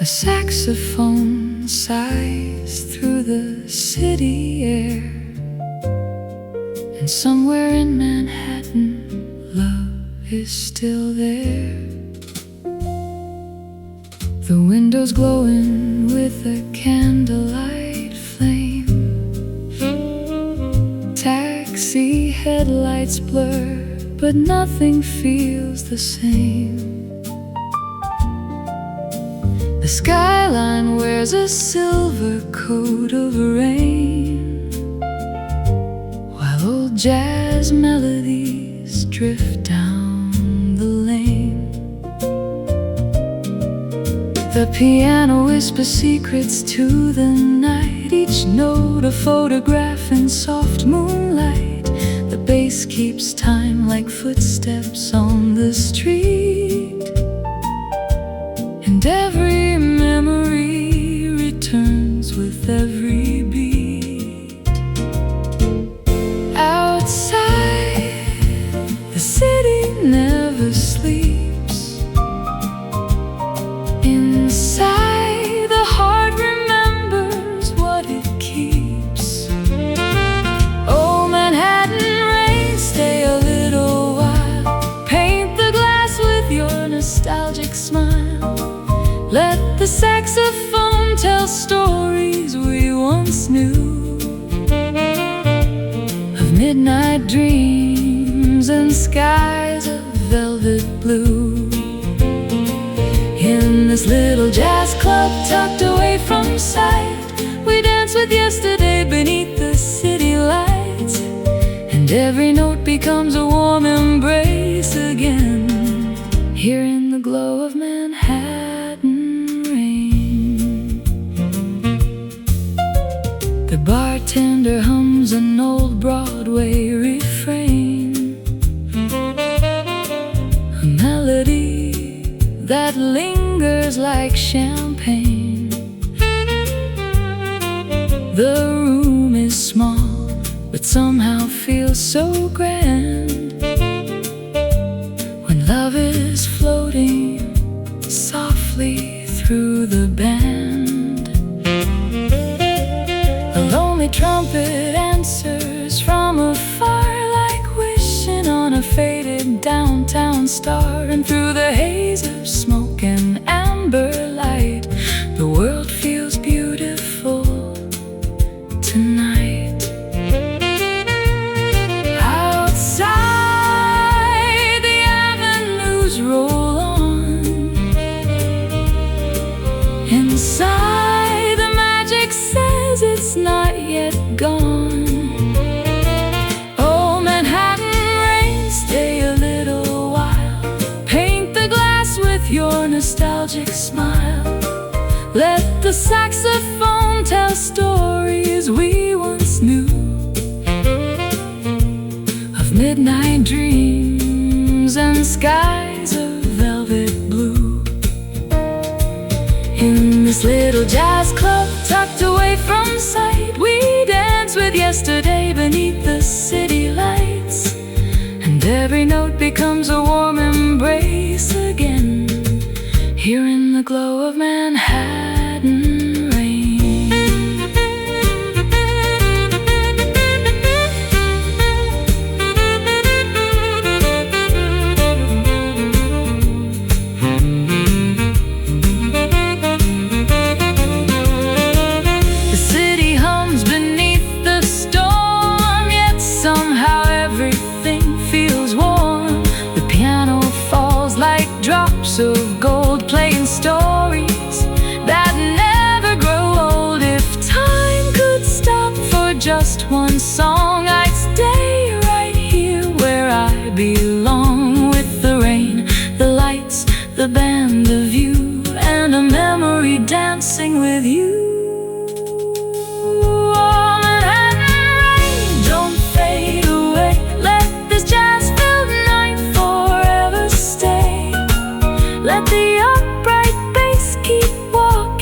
A saxophone sighs through the city air. And somewhere in Manhattan, love is still there. The windows glowing with a candlelight flame. Taxi headlights blur, but nothing feels the same. The skyline wears a silver coat of rain, while old jazz melodies drift down the lane. The piano whispers secrets to the night, each note a photograph in soft moonlight. The bass keeps time like footsteps on the street, and every memory returns with every beat. Outside, the city never sleeps. Inside, the heart remembers what it keeps. Oh, Manhattan rain, stay a little while. Paint the glass with your nostalgic smile. Let the saxophone tell stories we once knew, of midnight dreams and skies of velvet blue. In this little jazz club tucked away from sight, we dance with yesterday beneath the city lights, and every note becomes a warm embrace again, here in the glow of Manhattan rain. The bartender hums an old Broadway refrain, a melody that lingers like champagne. The room is small, but somehow feels so grand, when love is floating softly through the band. A lonely trumpet answers from afar, like wishing on a faded downtown star. And through the haze of smoke and amber light, the world feels beautiful tonight. Outside, the avenues roll on. Inside, the magic says it's not yet gone. Oh, Manhattan rain, stay a little while. Paint the glass with your nostalgic smile. Let the saxophone tell stories we once knew, of midnight dreams and skies of velvet blue. In this little jazz club tucked away from sight, we dance with yesterday beneath the city lights, and every note becomes a warm embrace again, here in the glow of Manhattan rain. The city hums beneath the storm, yet somehow everything feels warm. The piano falls like drops of gold, playing stories that never grow old. If time could stop for just one song, I'd stay right here where I belong, with the rain, the lights, the band, the view, and a memory dancing with you. Oh, Manhattan rain, don't fade away. Let this jazz-filled night forever stay. Let the upright bass keep walking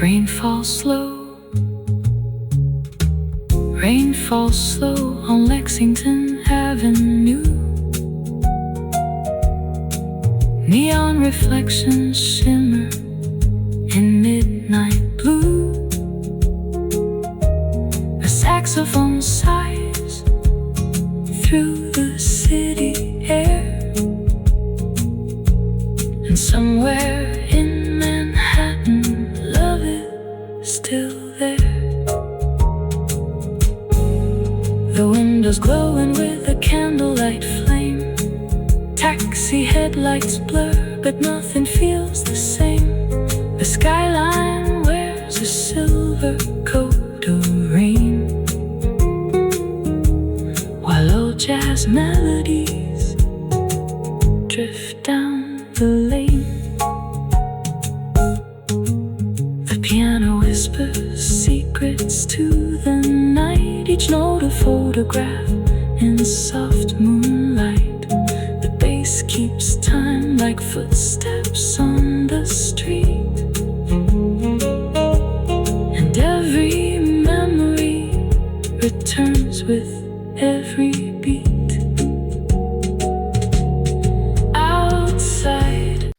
Rain falls slow, rain falls slow on Lexington Avenue. Neon reflections shimmer in midnight blue. A saxophone sighs through the city air, and somewhere in Manhattan, love is still there. The windows glowing with a candlelight flame. Taxi headlights blur, but nothing feels the same. The skyline wears a silver coat of rain, while old jazz melodies drift down the lane. The piano whispers secrets to the night, each note a photograph in soft moonlight. The bass keeps time like footsteps on the street, and every memory returns with every beat. Outside,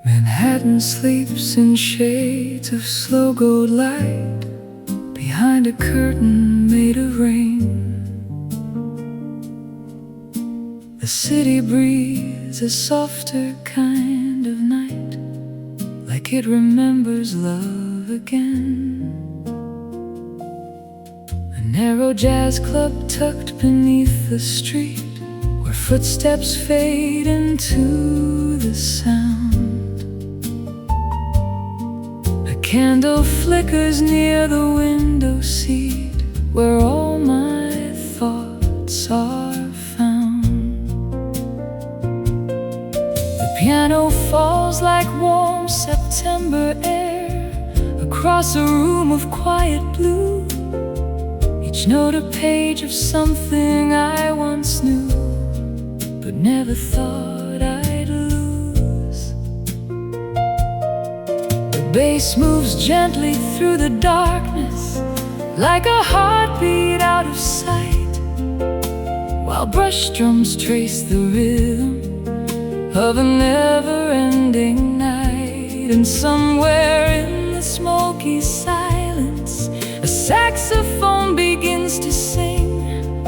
Manhattan sleeps in shades of slow gold light behind a curtain made of rain. The city breathes a softer kind of night, like it remembers love again. A narrow jazz club tucked beneath the street, where footsteps fade into the sound. A candle flickers near the window seat, where all my thoughts are found. The piano falls like warm September air across a room of quiet blue, each note a page of something I once knew, but never thought I'd lose. The bass moves gently through the darkness, like a heartbeat out of sight, while brush drums trace the rhythm of a never-ending night. And somewhere in the smoky silence, a saxophone begins to sing,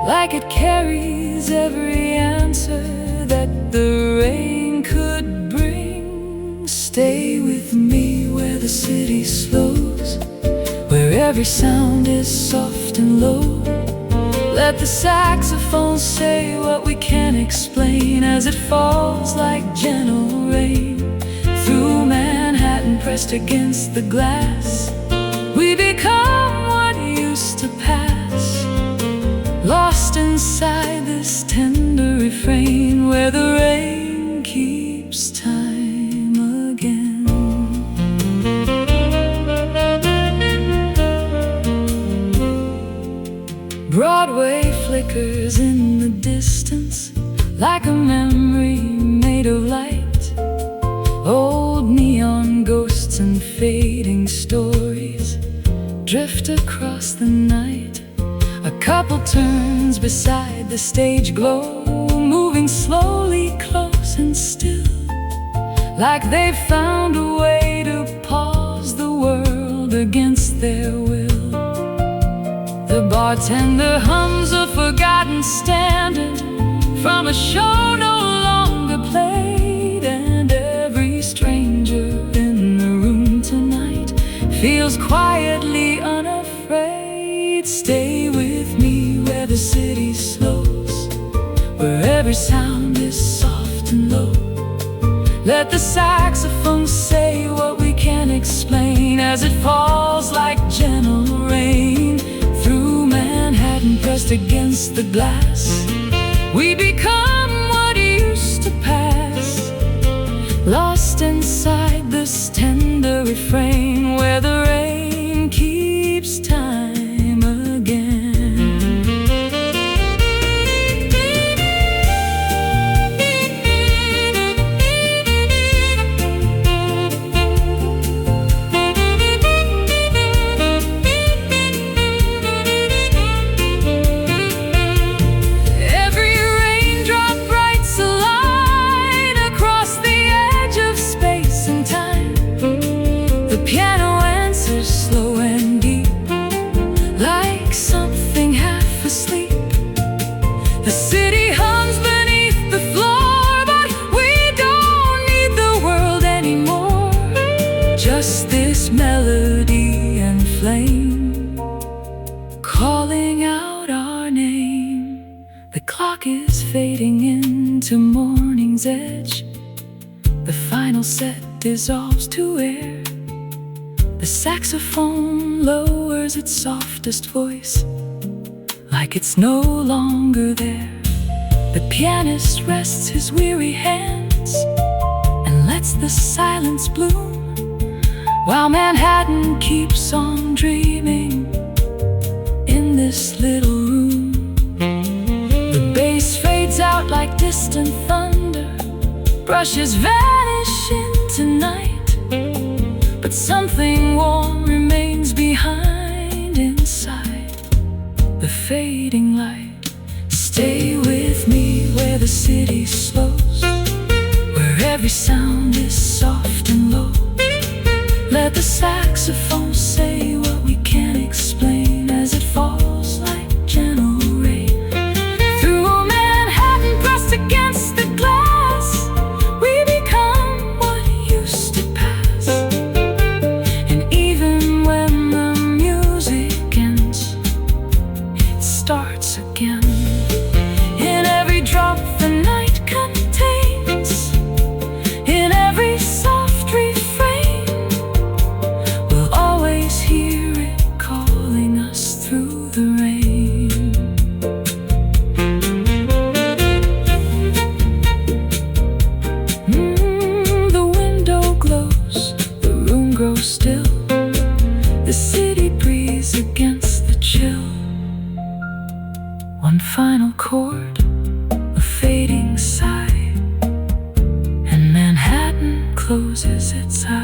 like it carries every answer that the rain could bring. Stay with me where the city slows, where every sound is soft and low. Let the saxophone say what we can't explain, as it falls like gentle rain through Manhattan, pressed against the glass. We become what used to pass, lost inside this tender refrain, where the rain keeps time again. Broadway flickers in the distance, like a memory made of light. Old neon ghosts and fading stories drift across the night. A couple turns beside the stage glow, moving slowly close and still, like they've found a way to pause the world against their will. The bartender hums a forgotten standard from a show no longer played, and every stranger in the room tonight feels quietly unafraid. Stay with me where the city slows, where every sound is soft and low. Let the saxophone say what we can't explain, as it falls like gentle rain through Manhattan, pressed against the glass. We become what used to pass, lost inside this tender refrain where the rain keeps time again. Just this melody and flame calling out our name. The clock is fading into morning's edge. The final set dissolves to air. The saxophone lowers its softest voice like it's no longer there. The pianist rests his weary hands and lets the silence bloom, while Manhattan keeps on dreaming in this little room. The bass fades out like distant thunder, brushes vanish into night, but something warm remains behind inside the fading light. Stay with me where the city slows, where every sound is soft and low. Let the saxophone say what we can't explain as it falls like gentle rain. Through Manhattan pressed against the glass, we become what used to pass. And even when the music ends, it starts again. In every drop the night contains, in every soft refrain, we'll always hear it calling us through the rain. The window glows, the room grows still, the city breathes against the chill. One final chord, a fading sigh, and Manhattan closes its eyes.